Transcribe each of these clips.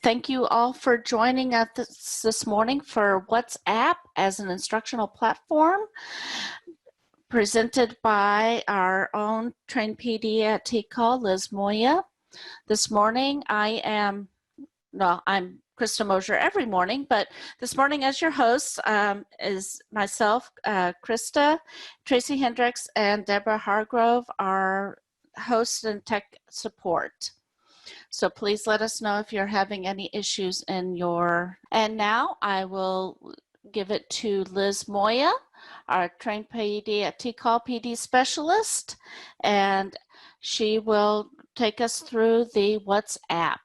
Thank you all for joining us this morning for WhatsApp as an instructional platform presented by our own trained PD at TCAL, Liz Moya. This morning I'm Krista Mosier every morning, but this morning as your host is myself, Krista, Tracy Hendricks, and Deborah Hargrove, our host and tech support. So please let us know if you're having any issues in your, and now I will give it to Liz Moya, our trained PD at TCAL PD specialist, and she will take us through the WhatsApp.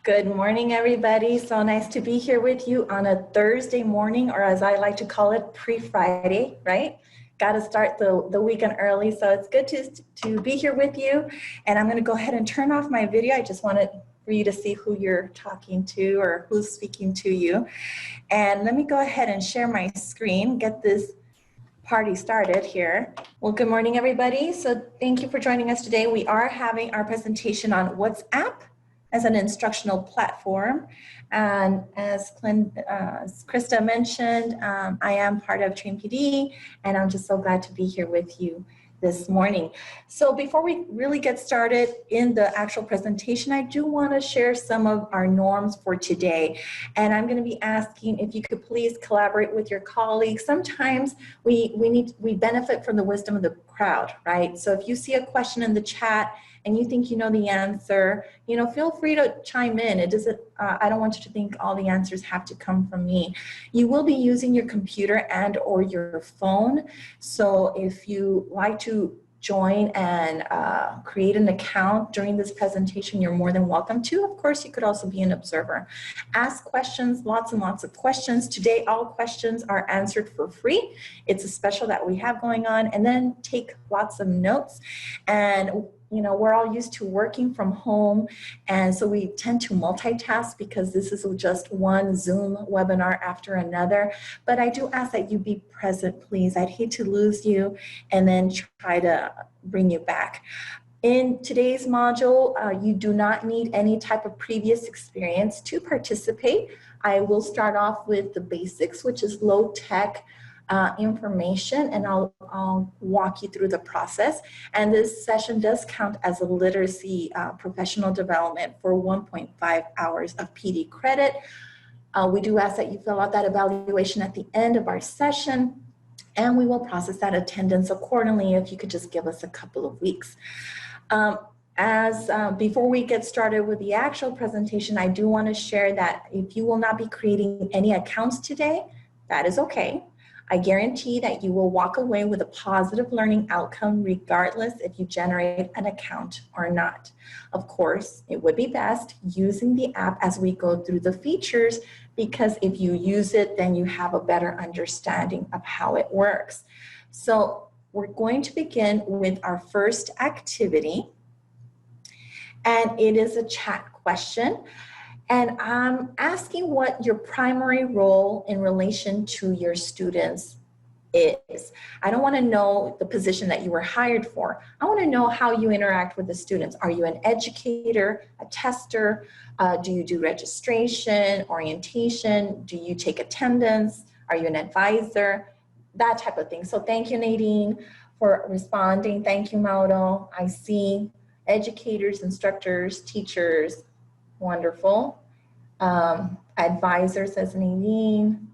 Good morning, everybody. So nice to be here with you on a Thursday morning, or as I like to call it, pre-Friday, right? Got to start the weekend early, so it's good to be here with you. And I'm going to go ahead and turn off my video. I just wanted for you to see who you're talking to or who's speaking to you. And let me go ahead and share my screen, get this party started here. Well, good morning, everybody. So thank you for joining us today. We are having our presentation on WhatsApp as an instructional platform. And as Krista mentioned, I am part of Train PD, and I'm just so glad to be here with you this morning. So before we really get started in the actual presentation, I do want to share some of our norms for today. And I'm going to be asking if you could please collaborate with your colleagues. Sometimes we benefit from the wisdom of the crowd, right? So if you see a question in the chat and you think you know the answer, feel free to chime in. It doesn't, I don't want you to think all the answers have to come from me. You will be using your computer and or your phone. So if you like to join and create an account during this presentation, you're more than welcome to. Of course, you could also be an observer. Ask questions, lots and lots of questions. Today, all questions are answered for free. It's a special that we have going on. And then take lots of notes. And we're all used to working from home, and so we tend to multitask because this is just one Zoom webinar after another. But I do ask that you be present, please. I'd hate to lose you and then try to bring you back. In today's module, you do not need any type of previous experience to participate. I will start off with the basics, which is low-tech information, and I'll walk you through the process. And this session does count as a literacy professional development for 1.5 hours of PD credit. We do ask that you fill out that evaluation at the end of our session, and we will process that attendance accordingly if you could just give us a couple of weeks. Before we get started with the actual presentation, I do want to share that if you will not be creating any accounts today, that is okay. I guarantee that you will walk away with a positive learning outcome regardless if you generate an account or not. Of course, it would be best using the app as we go through the features, because if you use it, then you have a better understanding of how it works. So we're going to begin with our first activity, and it is a chat question. And I'm asking what your primary role in relation to your students is. I don't want to know the position that you were hired for. I want to know how you interact with the students. Are you an educator, a tester? Do you do registration, orientation? Do you take attendance? Are you an advisor? That type of thing. So thank you, Nadine, for responding. Thank you, Mauro. I see educators, instructors, teachers. Wonderful. Advisor, says Nadine.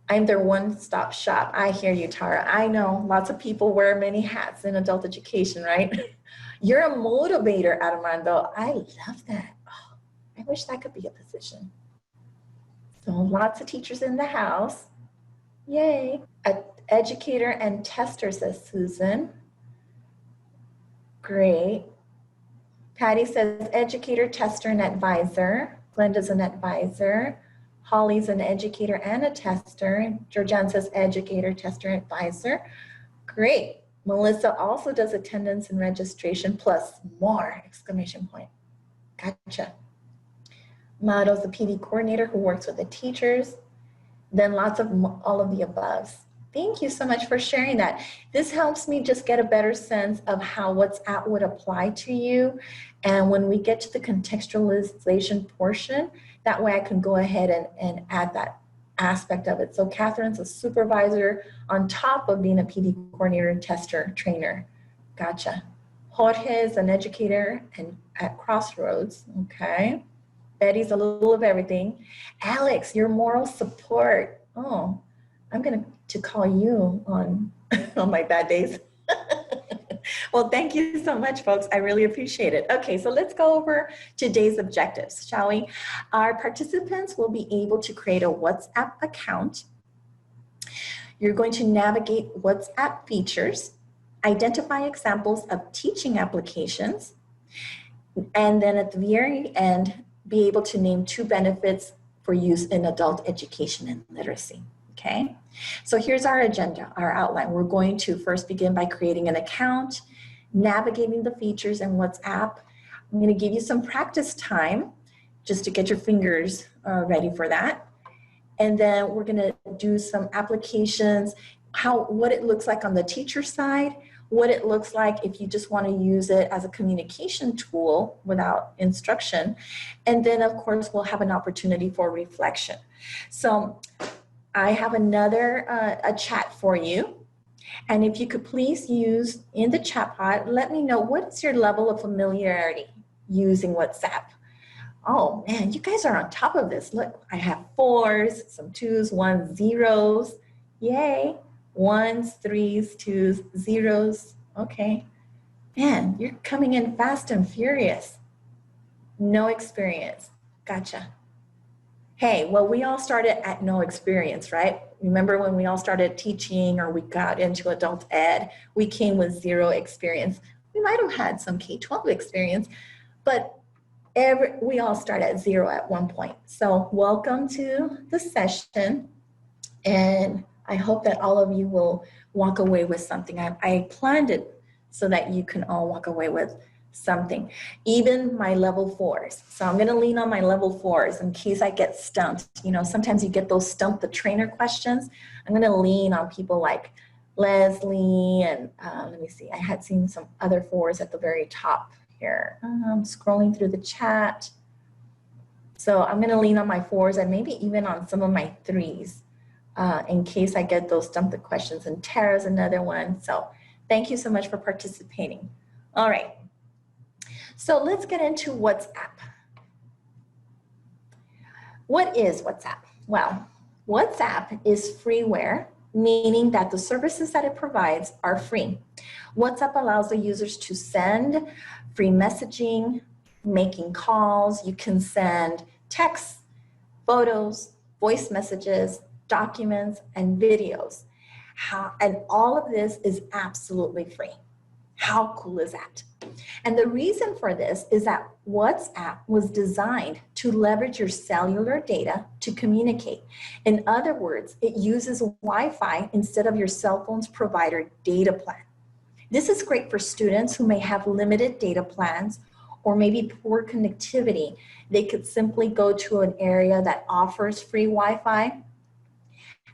I'm their one-stop shop. I hear you, Tara. I know lots of people wear many hats in adult education, right? You're a motivator, Armando. I love that. Oh, I wish that could be a position. So lots of teachers in the house. Yay. An educator and tester, says Susan. Great. Patty says educator, tester, and advisor. Glenda's an advisor. Holly's an educator and a tester. Georgianne says educator, tester, advisor. Great. Melissa also does attendance and registration plus more, exclamation point. Gotcha. Mato's the PD coordinator who works with the teachers. Then lots of all of the above. Thank you so much for sharing that. This helps me just get a better sense of how WhatsApp would apply to you. And when we get to the contextualization portion, that way I can go ahead and add that aspect of it. So Catherine's a supervisor on top of being a PD coordinator, tester, trainer. Gotcha. Jorge is an educator and at Crossroads. Okay. Betty's a little of everything. Alex, your moral support. Oh, I'm going to call you on, on my bad days. Well, thank you so much, folks. I really appreciate it. Okay, so let's go over today's objectives, shall we? Our participants will be able to create a WhatsApp account. You're going to navigate WhatsApp features, identify examples of teaching applications, and then at the very end, be able to name 2 benefits for use in adult education and literacy. Okay, so here's our agenda, our outline. We're going to first begin by creating an account, navigating the features in WhatsApp. I'm going to give you some practice time just to get your fingers ready for that. And then we're going to do some applications, what it looks like on the teacher side, what it looks like if you just want to use it as a communication tool without instruction. And then, of course, we'll have an opportunity for reflection. So I have another a chat for you. And if you could please use in the chat pod, let me know what's your level of familiarity using WhatsApp. Oh man, you guys are on top of this. Look, I have 4s, some 2s, 1s, 0s. Yay. 1s, 3s, 2s, 0s. Okay. Man, you're coming in fast and furious. No experience. Gotcha. Hey, well, we all started at no experience, right? Remember when we all started teaching or we got into adult ed, we came with 0 experience. We might have had some K-12 experience, but we all start at 0 at one point. So welcome to the session. And I hope that all of you will walk away with something. I planned it so that you can all walk away with something, even my level 4s. So I'm going to lean on my level 4s in case I get stumped. You know, sometimes you get those stump the trainer questions. I'm going to lean on people like Leslie and let me see. I had seen some other 4s at the very top here. I'm scrolling through the chat. So I'm going to lean on my 4s and maybe even on some of my 3s in case I get those stump the questions. And Tara's another one. So thank you so much for participating. All right. So let's get into WhatsApp. What is WhatsApp? Well, WhatsApp is freeware, meaning that the services that it provides are free. WhatsApp allows the users to send free messaging, making calls. You can send texts, photos, voice messages, documents, and videos. And all of this is absolutely free. How cool is that? And the reason for this is that WhatsApp was designed to leverage your cellular data to communicate. In other words, it uses Wi-Fi instead of your cell phone's provider data plan. This is great for students who may have limited data plans or maybe poor connectivity. They could simply go to an area that offers free Wi-Fi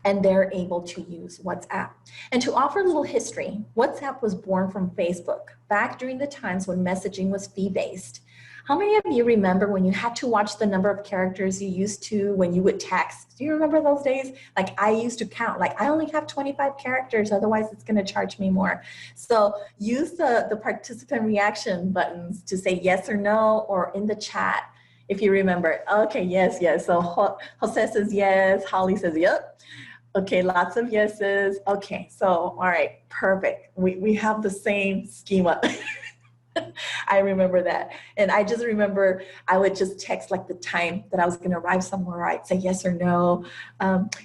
and they're able to use WhatsApp. And to offer a little history, WhatsApp was born from Facebook back during the times when messaging was fee-based. How many of you remember when you had to watch the number of characters you used to when you would text? Do you remember those days? Like I used to count, like I only have 25 characters, otherwise it's gonna charge me more. So use the participant reaction buttons to say yes or no, or in the chat, if you remember. Okay, yes, yes. So Jose says yes, Holly says yep. Okay, lots of yeses. Okay, so all right, perfect. We have the same schema. I remember that. And I just remember I would just text like the time that I was going to arrive somewhere. I'd say yes or no.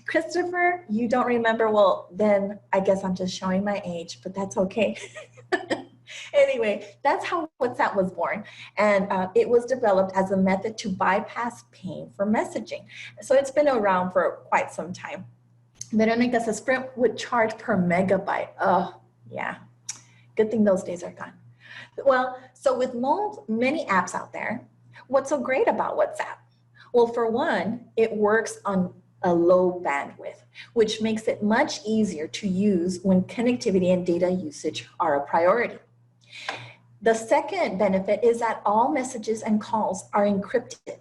Christopher, you don't remember? Well, then I guess I'm just showing my age, but that's okay. Anyway, that's how WhatsApp was born. And it was developed as a method to bypass paying for messaging. So it's been around for quite some time. Veronica says Sprint would charge per megabyte. Oh, yeah. Good thing those days are gone. Well, so with many apps out there, what's so great about WhatsApp? Well, for one, it works on a low bandwidth, which makes it much easier to use when connectivity and data usage are a priority. The second benefit is that all messages and calls are encrypted.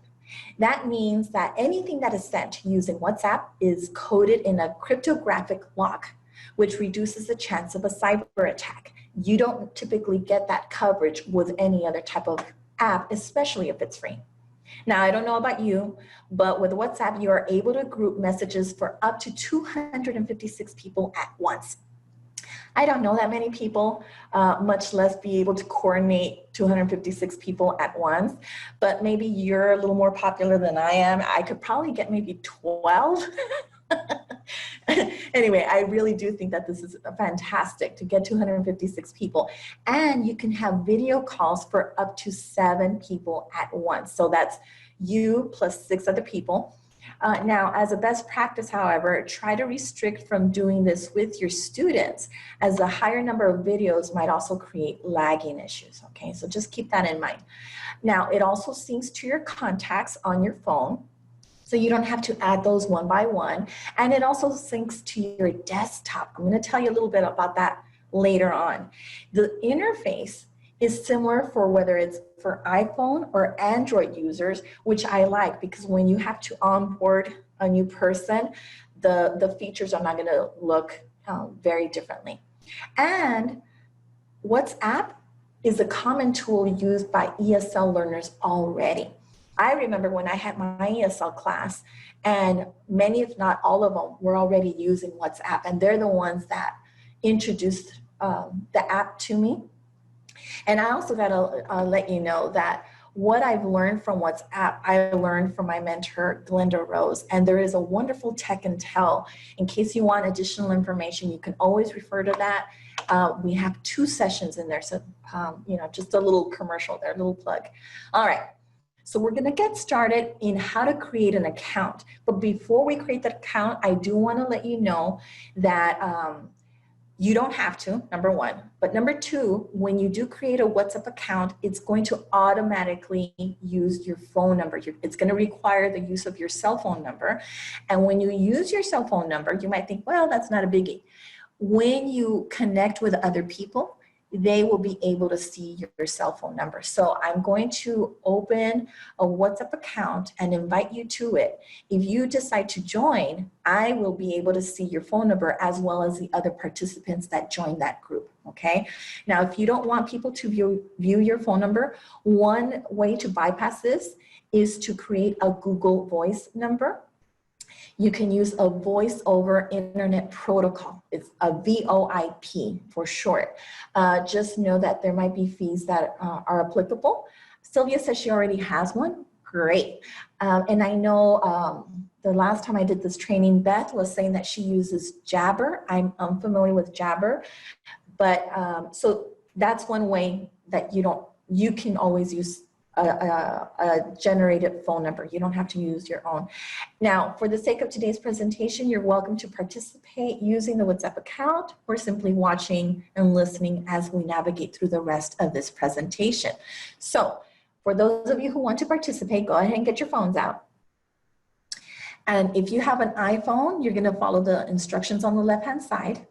That means that anything that is sent using WhatsApp is coded in a cryptographic lock, which reduces the chance of a cyber attack. You don't typically get that coverage with any other type of app, especially if it's free. Now, I don't know about you, but with WhatsApp, you are able to group messages for up to 256 people at once. I don't know that many people, much less be able to coordinate 256 people at once, but maybe you're a little more popular than I am. I could probably get maybe 12. Anyway, I really do think that this is fantastic to get 256 people. And you can have video calls for up to 7 people at once. So that's you plus 6 other people. Now, as a best practice, however, try to restrict from doing this with your students, as a higher number of videos might also create lagging issues, okay? So just keep that in mind. Now, it also syncs to your contacts on your phone, so you don't have to add those one by one. And it also syncs to your desktop. I'm going to tell you a little bit about that later on. The interface is similar for whether it's for iPhone or Android users, which I like, because when you have to onboard a new person, the features are not going to look very differently. And WhatsApp is a common tool used by ESL learners already. I remember when I had my ESL class, and many, if not all of them, were already using WhatsApp, and they're the ones that introduced the app to me. And I also got to let you know that what I've learned from WhatsApp, I learned from my mentor, Glenda Rose, and there is a wonderful Tech and Tell. In case you want additional information, you can always refer to that. We have 2 sessions in there, so you know, just a little commercial there, a little plug. All right. So we're going to get started in how to create an account. But before we create that account, I do want to let you know that you don't have to, number 1. But number 2, when you do create a WhatsApp account, it's going to automatically use your phone number. It's going to require the use of your cell phone number. And when you use your cell phone number, you might think, well, that's not a biggie. When you connect with other people, they will be able to see your cell phone number. So I'm going to open a WhatsApp account and invite you to it. If you decide to join, I will be able to see your phone number as well as the other participants that join that group, okay? Now, if you don't want people to view your phone number, one way to bypass this is to create a Google Voice number. You can use a voice over internet protocol. It's a VoIP for short. Just know that there might be fees that are applicable. Sylvia says she already has one. Great. And I know the last time I did this training, Beth was saying that she uses Jabber. I'm unfamiliar with Jabber, but so that's one way that you can always use a generated phone number. You don't have to use your own. Now, for the sake of today's presentation, you're welcome to participate using the WhatsApp account or simply watching and listening as we navigate through the rest of this presentation. So for those of you who want to participate, go ahead and get your phones out. And if you have an iPhone, you're going to follow the instructions on the left-hand side.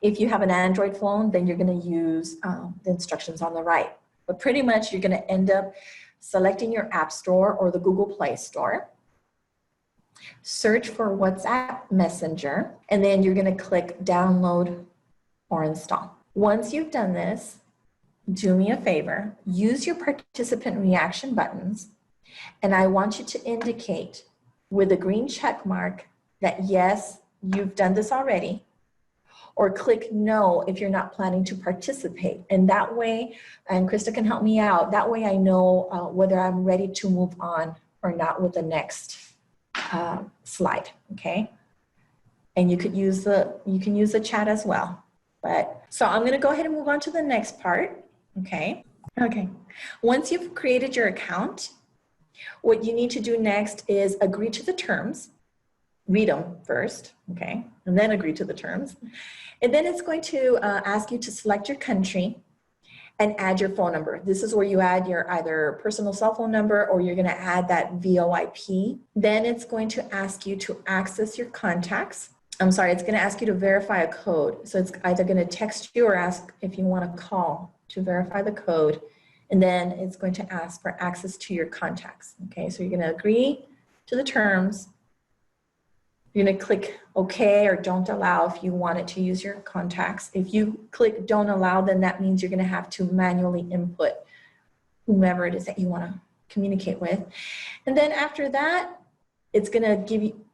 If you have an Android phone, then you're going to use the instructions on the right. But pretty much you're going to end up selecting your App Store or the Google Play Store. Search for WhatsApp Messenger, and then you're going to click download or install. Once you've done this, do me a favor, use your participant reaction buttons, and I want you to indicate with a green check mark that yes, you've done this already, or click no if you're not planning to participate. And that way, and Krista can help me out, that way I know whether I'm ready to move on or not with the next slide, okay? And you can use the chat as well. But so I'm gonna go ahead and move on to the next part, okay? Okay, once you've created your account, what you need to do next is agree to the terms. Read them first, okay? And then agree to the terms. And then it's going to ask you to select your country. and add your phone number. This is where you add your either personal cell phone number or you're gonna add that VoIP. Then it's going to ask you to access your contacts. It's gonna ask you to verify a code. So it's either gonna text you or ask if you wanna call to verify the code. And then it's going to ask for access to your contacts. Okay, so you're gonna agree to the terms. You're gonna click OK or don't allow if you want it to use your contacts. If you click don't allow, then that means you're gonna have to manually input whomever it is that you wanna communicate with. And then after that, it's gonna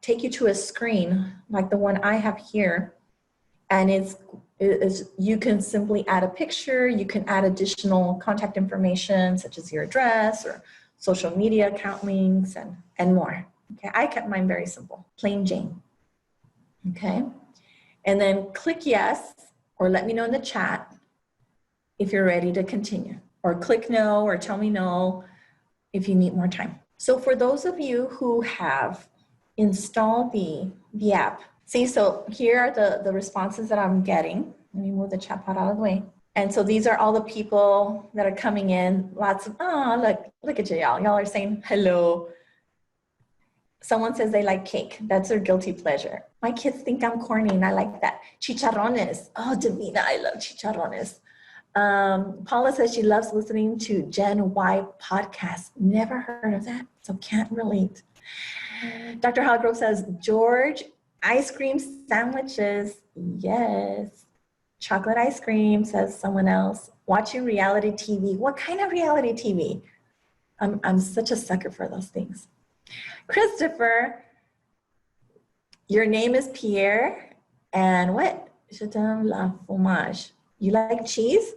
take you to a screen like the one I have here. And you can simply add a picture, you can add additional contact information such as your address or social media account links and more. Okay, I kept mine very simple, plain Jane. Okay, and then click yes, or let me know in the chat if you're ready to continue, or click no, or tell me no if you need more time. So for those of you who have installed the app, see, so here are the responses that I'm getting. Let me move the chat pod out of the way. And so these are all the people that are coming in. Lots of, look at you, y'all. Y'all are saying hello. Someone says they like cake. That's their guilty pleasure. My kids think I'm corny and I like that. Chicharrones. Oh, Davina, I love chicharrones. Paula says she loves listening to Gen Y podcast. Never heard of that, so can't relate. Dr. Hallgrove says, George, ice cream sandwiches. Yes. Chocolate ice cream, says someone else. Watching reality TV. What kind of reality TV? I'm such a sucker for those things. Christopher, your name is Pierre, and what? Je t'aime la fromage. You like cheese?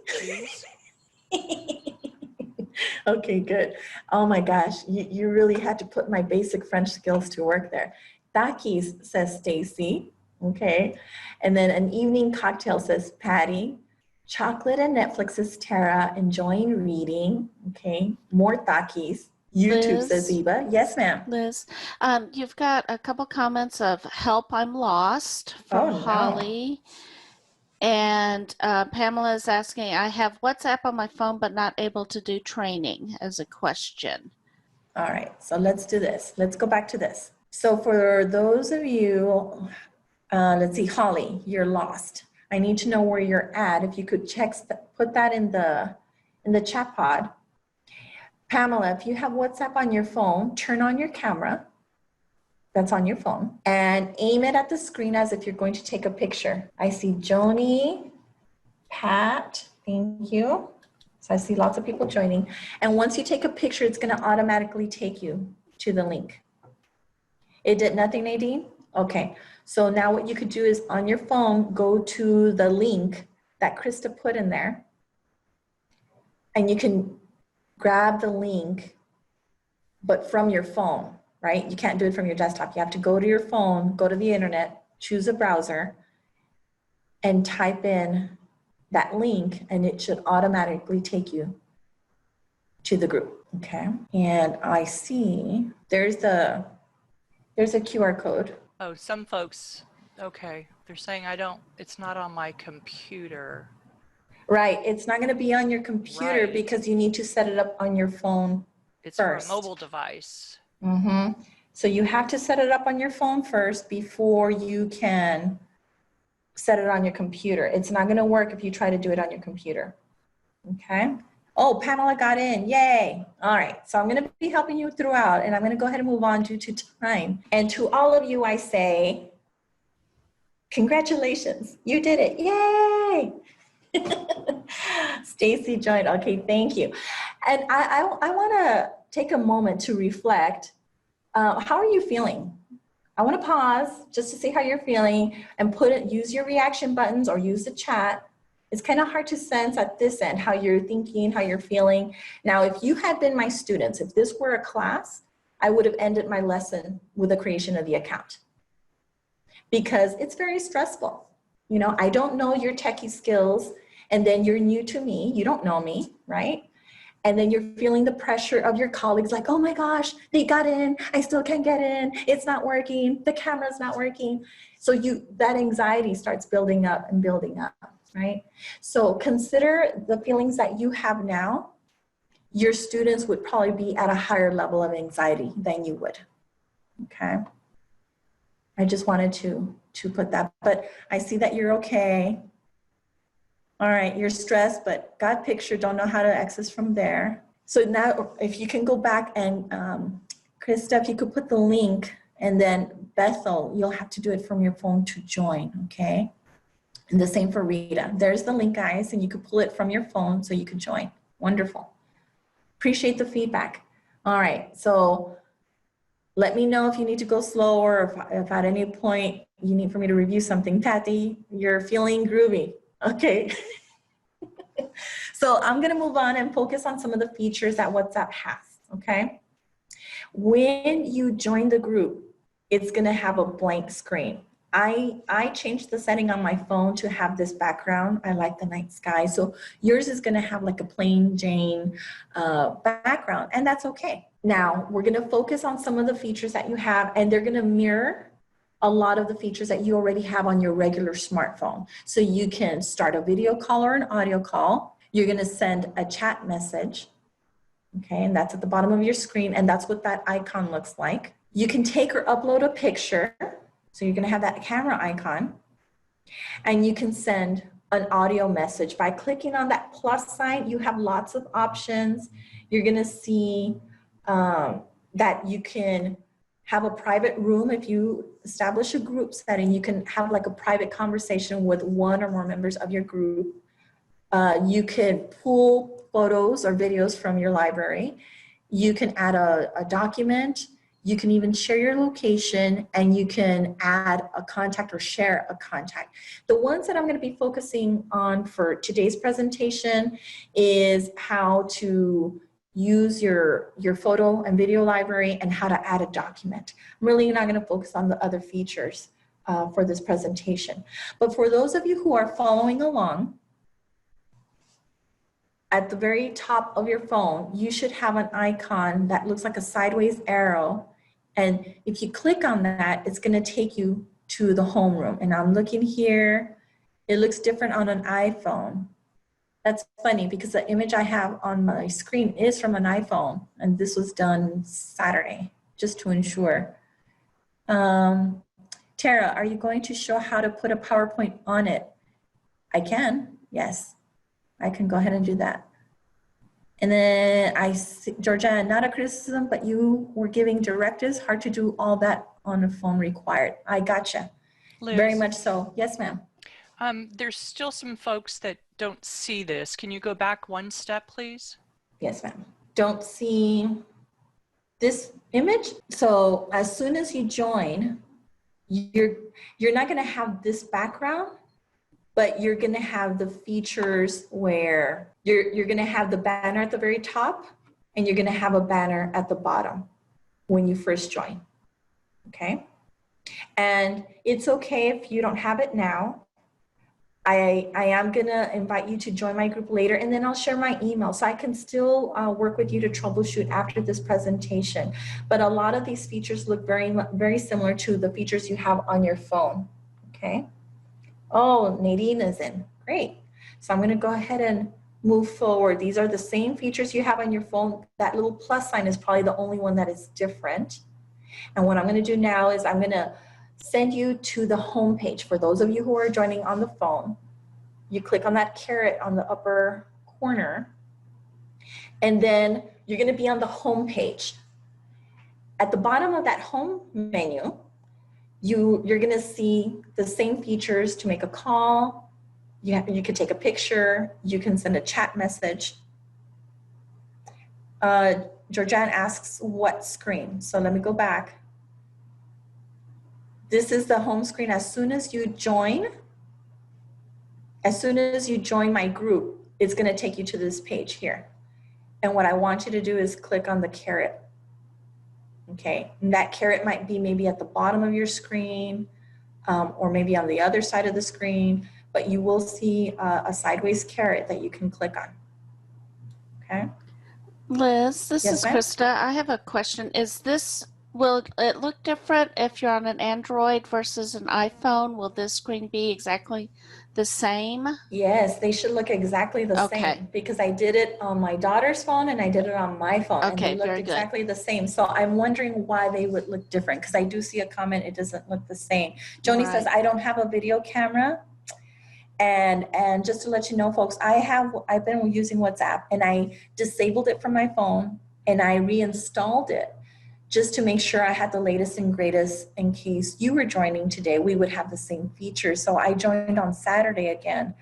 Okay, good. Oh my gosh, you really had to put my basic French skills to work there. Takis, says Stacy. Okay, and then an evening cocktail, says Patty. Chocolate and Netflix, says Tara. Enjoying reading. Okay, more Takis. YouTube, Liz, says Eva. Yes, ma'am. Liz, you've got a couple comments of help, I'm lost from Holly. And Pamela is asking, I have WhatsApp on my phone, but not able to do training, as a question. All right, so let's do this. Let's go back to this. So for those of you, let's see, Holly, you're lost. I need to know where you're at. If you could put that in the chat pod. Pamela, if you have WhatsApp on your phone, turn on your camera that's on your phone and aim it at the screen as if you're going to take a picture. I see Joni, Pat, thank you. So I see lots of people joining. And once you take a picture, it's gonna automatically take you to the link. It did nothing, Nadine? Okay, so now what you could do is on your phone, go to the link that Krista put in there, and you can grab the link, but from your phone, right? You can't do it from your desktop. You have to go to your phone, go to the internet, choose a browser, and type in that link, and it should automatically take you to the group, okay? And I see there's a QR code. Oh, some folks, okay, they're saying it's not on my computer. Right, it's not gonna be on your computer because you need to set it up on your phone first. It's for a mobile device. Mm-hmm. So you have to set it up on your phone first before you can set it on your computer. It's not gonna work if you try to do it on your computer, okay? Oh, Pamela got in, yay. All right, so I'm gonna be helping you throughout, and I'm gonna go ahead and move on due to time. And to all of you, I say, congratulations, you did it, yay. Stacy joined, okay, thank you. And I wanna take a moment to reflect. How are you feeling? I wanna pause just to see how you're feeling and use your reaction buttons or use the chat. It's kind of hard to sense at this end how you're thinking, how you're feeling. Now, if you had been my students, if this were a class, I would have ended my lesson with the creation of the account because it's very stressful. You know, I don't know your techie skills, and then you're new to me, you don't know me, right? And then you're feeling the pressure of your colleagues like, oh my gosh, they got in, I still can't get in, it's not working, the camera's not working. So that anxiety starts building up and building up. right? So consider the feelings that you have now. Your students would probably be at a higher level of anxiety than you would, okay? I just wanted to put that, but I see that you're okay. All right, you're stressed, but got picture, don't know how to access from there. So now if you can go back and Krista, if you could put the link, and then Bethel, you'll have to do it from your phone to join, okay? And the same for Rita. There's the link, guys, and you could pull it from your phone so you can join. Wonderful. Appreciate the feedback. All right, so let me know if you need to go slower, or if at any point you need for me to review something. Patty, you're feeling groovy. Okay. So I'm gonna move on and focus on some of the features that WhatsApp has, okay? When you join the group, it's gonna have a blank screen. I changed the setting on my phone to have this background. I like the night sky. So yours is gonna have like a plain Jane background, and that's okay. Now, we're gonna focus on some of the features that you have, and they're gonna mirror a lot of the features that you already have on your regular smartphone. So you can start a video call or an audio call. You're gonna send a chat message, okay, and that's at the bottom of your screen, and that's what that icon looks like. You can take or upload a picture, so you're gonna have that camera icon, and you can send an audio message. By clicking on that plus sign, you have lots of options. You're gonna see that you can have a private room. If you establish a group setting, you can have like a private conversation with one or more members of your group. You can pull photos or videos from your library. You can add a document. You can even share your location, and you can add a contact or share a contact. The ones that I'm going to be focusing on for today's presentation is how to use your photo and video library and how to add a document. I'm really not going to focus on the other features for this presentation. But for those of you who are following along, at the very top of your phone, you should have an icon that looks like a sideways arrow. And if you click on that, it's going to take you to the home room. And I'm looking here. It looks different on an iPhone. That's funny because the image I have on my screen is from an iPhone. And this was done Saturday, just to ensure. Tara, are you going to show how to put a PowerPoint on it? I can, yes. I can go ahead and do that. And then I see, Georgiana, not a criticism, but you were giving directives. Hard to do all that on the phone required. I gotcha. Liz, Very much so. Yes, ma'am. There's still some folks that don't see this. Can you go back one step, please? Yes, ma'am. Don't see this image. So as soon as you join, you're not going to have this background, but you're going to have the features where you're going to have the banner at the very top, and you're going to have a banner at the bottom when you first join. Okay? And it's okay if you don't have it now. I am going to invite you to join my group later, and then I'll share my email so I can still work with you to troubleshoot after this presentation. But a lot of these features look very similar to the features you have on your phone. Okay? Oh, Nadine is in. Great. So I'm going to go ahead and move forward. These are the same features you have on your phone. That little plus sign is probably the only one that is different. And what I'm going to do now is I'm going to send you to the home page. For those of you who are joining on the phone, you click on that caret on the upper corner, and then you're going to be on the home page. At the bottom of that home menu, you're going to see the same features to make a call. You can take a picture. You can send a chat message. Georgianne asks what screen. So let me go back. This is the home screen. As soon as you join my group, it's going to take you to this page here. And what I want you to do is click on the caret. Okay, and that caret might be maybe at the bottom of your screen or maybe on the other side of the screen, but you will see a sideways caret that you can click on. Okay. Liz, this Yes, is ma'am? Krista. I have a question. Is this Will it look different if you're on an Android versus an iPhone? Will this screen be exactly the same? Yes, they should look exactly the Okay. same because I did it on my daughter's phone and I did it on my phone and they Okay, looked very good. exactly the same. So I'm wondering why they would look different because I do see a comment, it doesn't look the same. Joni says, Right. I don't have a video camera. And just to let you know, folks, I've been using WhatsApp and I disabled it from my phone and I reinstalled it just to make sure I had the latest and greatest in case you were joining today, we would have the same features. So I joined on Saturday again.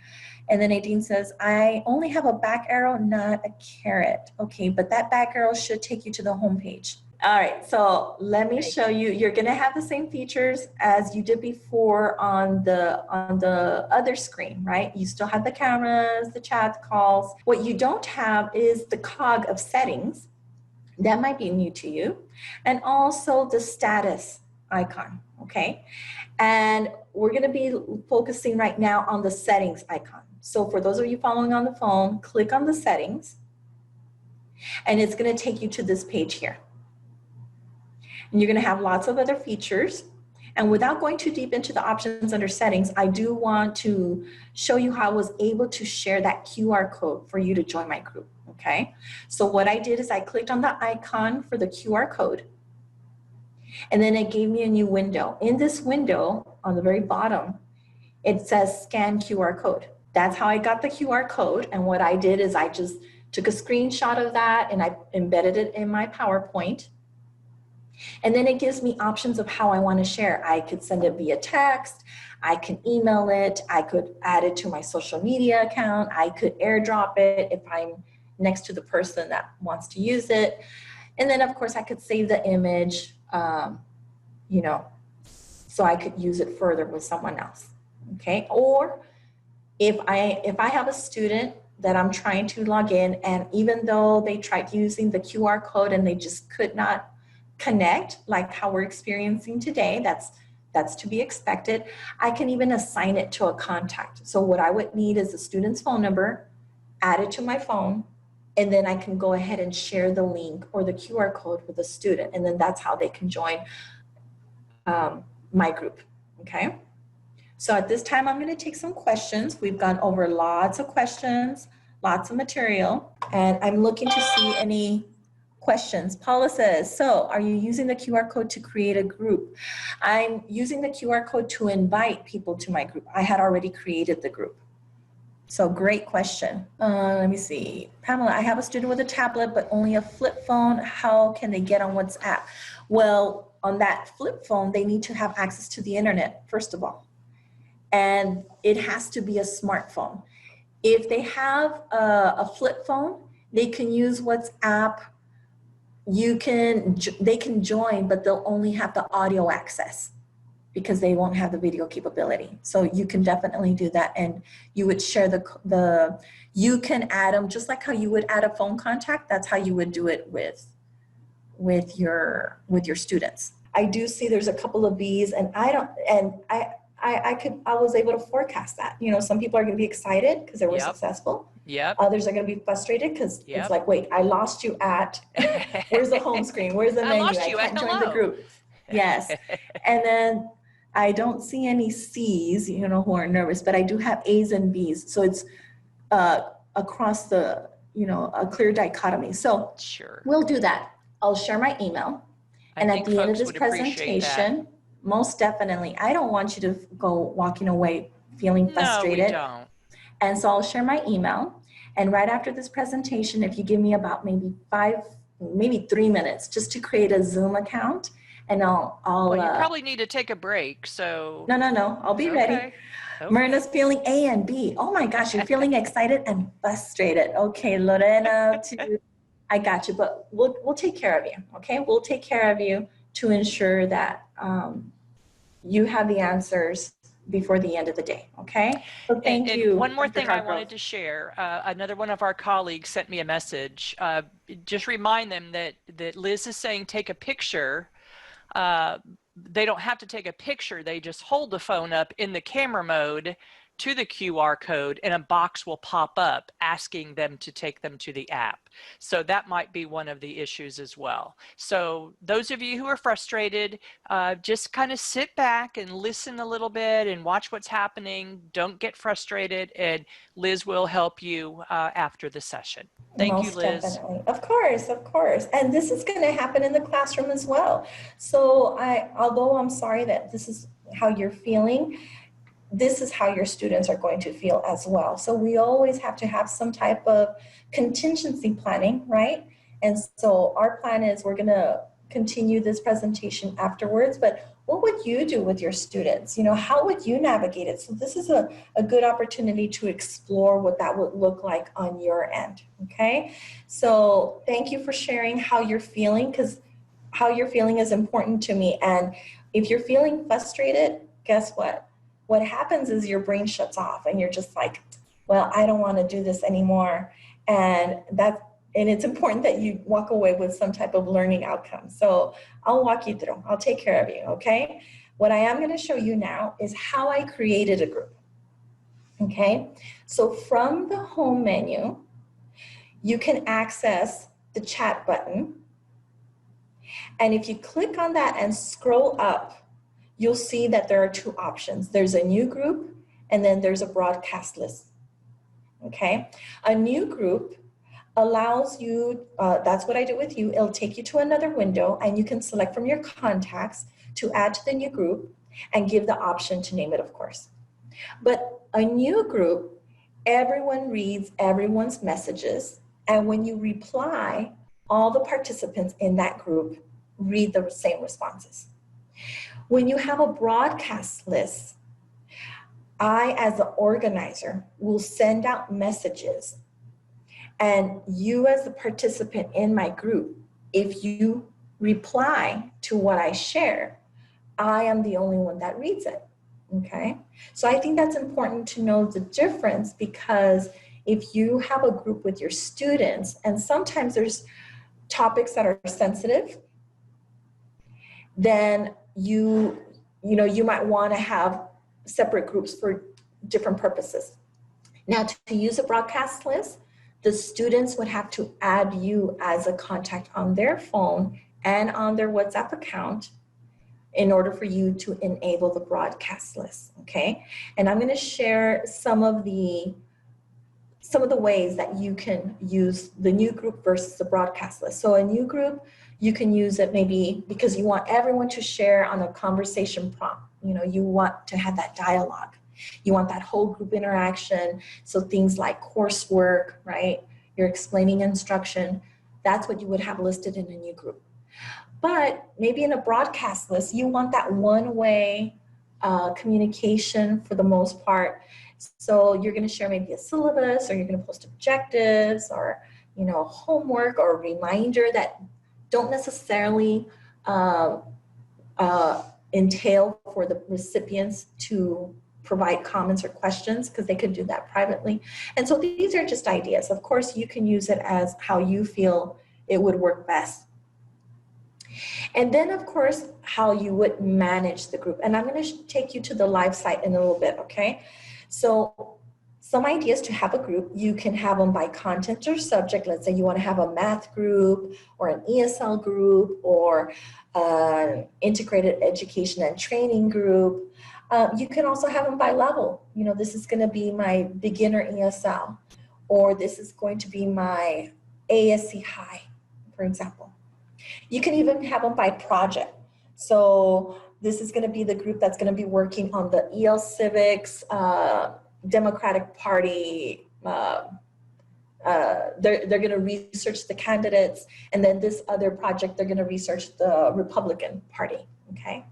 And then Nadine says, I only have a back arrow, not a caret. Okay, but that back arrow should take you to the home page. All right, so let me show you. You're gonna have the same features as you did before on the other screen, right? You still have the cameras, the chat calls. What you don't have is the cog of settings. That might be new to you. And also the status icon, okay? And we're gonna be focusing right now on the settings icon. So for those of you following on the phone, click on the settings and it's gonna take you to this page here. And you're gonna have lots of other features. And without going too deep into the options under settings, I do want to show you how I was able to share that QR code for you to join my group, okay? So what I did is I clicked on the icon for the QR code and then it gave me a new window. In this window, on the very bottom, it says scan QR code. That's how I got the QR code. And what I did is I just took a screenshot of that and I embedded it in my PowerPoint. And then it gives me options of how I want to share. I could send it via text, I can email it, I could add it to my social media account, I could airdrop it if I'm next to the person that wants to use it. And then of course I could save the image, you know, so I could use it further with someone else, okay? Or if I have a student that I'm trying to log in and even though they tried using the QR code and they just could not connect like how we're experiencing today, that's to be expected. I can even assign it to a contact. So what I would need is the student's phone number, add it to my phone, and then I can go ahead and share the link or the QR code with the student. And then that's how they can join my group, okay? So at this time, I'm gonna take some questions. We've gone over lots of questions, lots of material, and I'm looking to see any questions. Paula says, so are you using the QR code to create a group? I'm using the QR code to invite people to my group. I had already created the group. So great question. Let me see. Pamela, I have a student with a tablet, but only a flip phone. How can they get on WhatsApp? Well, on that flip phone, they need to have access to the internet, first of all. And it has to be a smartphone. If they have a flip phone, they can use WhatsApp. They can join, but they'll only have the audio access because they won't have the video capability. So you can definitely do that. And you would share you can add them just like how you would add a phone contact. That's how you would do it with your students. I do see there's a couple of B's and I was able to forecast that. You know, some people are going to be excited because they were successful. Yep. Others are going to be frustrated because it's like, wait, I lost you at, where's the home screen? Where's the menu? I can't join the group. Yes. And then I don't see any C's, you know, who are nervous, but I do have A's and B's. So it's across the, you know, a clear dichotomy. So Sure. We'll do that. I'll share my email. And at the end of this presentation, most definitely, I don't want you to go walking away feeling frustrated. No, we don't. And so I'll share my email. And right after this presentation, if you give me about maybe 3 minutes just to create a Zoom account, and I'll well, you probably need to take a break, so. No, I'll be ready. Okay. Myrna's feeling A and B. Oh my gosh, you're feeling excited and frustrated. Okay, Lorena, I got you, but we'll take care of you, okay? We'll take care of you to ensure that you have the answers before the end of the day, okay? So thank you. One more thing I wanted to share. Another one of our colleagues sent me a message. Just remind them that Liz is saying take a picture. They don't have to take a picture. They just hold the phone up in the camera mode to the QR code and a box will pop up asking them to take them to the app. So that might be one of the issues as well. So those of you who are frustrated, just kind of sit back and listen a little bit and watch what's happening. Don't get frustrated, and Liz will help you after the session. Thank you, Most Liz. definitely. Of course, of course. And this is going to happen in the classroom as well. So although I'm sorry that this is how you're feeling, this is how your students are going to feel as well. So we always have to have some type of contingency planning, right? And so our plan is we're going to continue this presentation afterwards, but what would you do with your students? You know, how would you navigate it? So this is a good opportunity to explore what that would look like on your end, okay? So thank you for sharing how you're feeling, because how you're feeling is important to me. And if you're feeling frustrated, guess what? What happens is your brain shuts off and you're just like, well, I don't want to do this anymore. And it's important that you walk away with some type of learning outcome. So I'll walk you through. I'll take care of you, okay? What I am going to show you now is how I created a group, okay? So from the home menu, you can access the chat button. And if you click on that and scroll up, you'll see that there are two options. There's a new group, and then there's a broadcast list, okay? A new group allows you, that's what I do with you, it'll take you to another window and you can select from your contacts to add to the new group and give the option to name it, of course. But a new group, everyone reads everyone's messages, and when you reply, all the participants in that group read the same responses. When you have a broadcast list, I, as the organizer, will send out messages, and you as the participant in my group, if you reply to what I share, I am the only one that reads it, okay? So I think that's important to know the difference, because if you have a group with your students, and sometimes there's topics that are sensitive, then you might want to have separate groups for different purposes. Now, to use a broadcast list, the students would have to add you as a contact on their phone and on their WhatsApp account in order for you to enable the broadcast list, okay? And I'm going to share some of the ways that you can use the new group versus the broadcast list. So a new group, you can use it maybe because you want everyone to share on a conversation prompt. You know, you want to have that dialogue. You want that whole group interaction. So things like coursework, right? You're explaining instruction. That's what you would have listed in a new group. But maybe in a broadcast list, you want that one-way communication for the most part. So you're going to share maybe a syllabus, or you're going to post objectives, or homework, or a reminder that don't necessarily entail for the recipients to provide comments or questions, because they could do that privately. And so these are just ideas. Of course, you can use it as how you feel it would work best. And then, of course, how you would manage the group. And I'm going to take you to the live site in a little bit, okay? So some ideas to have a group, you can have them by content or subject. Let's say you want to have a math group, or an ESL group, or an integrated education and training group. You can also have them by level. This is going to be my beginner ESL, or this is going to be my ASC high, for example. You can even have them by project. So this is going to be the group that's going to be working on the EL Civics, Democratic Party. They're going to research the candidates, and then this other project, they're going to research the Republican Party, okay?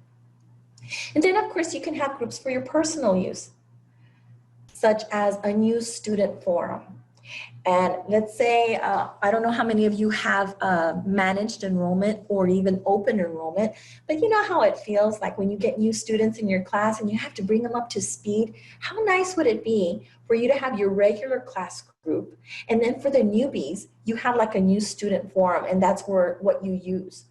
And then, of course, you can have groups for your personal use, such as a new student forum. And let's say, I don't know how many of you have managed enrollment or even open enrollment, but you know how it feels like when you get new students in your class and you have to bring them up to speed. How nice would it be for you to have your regular class group, and then for the newbies, you have like a new student forum, and that's what you use.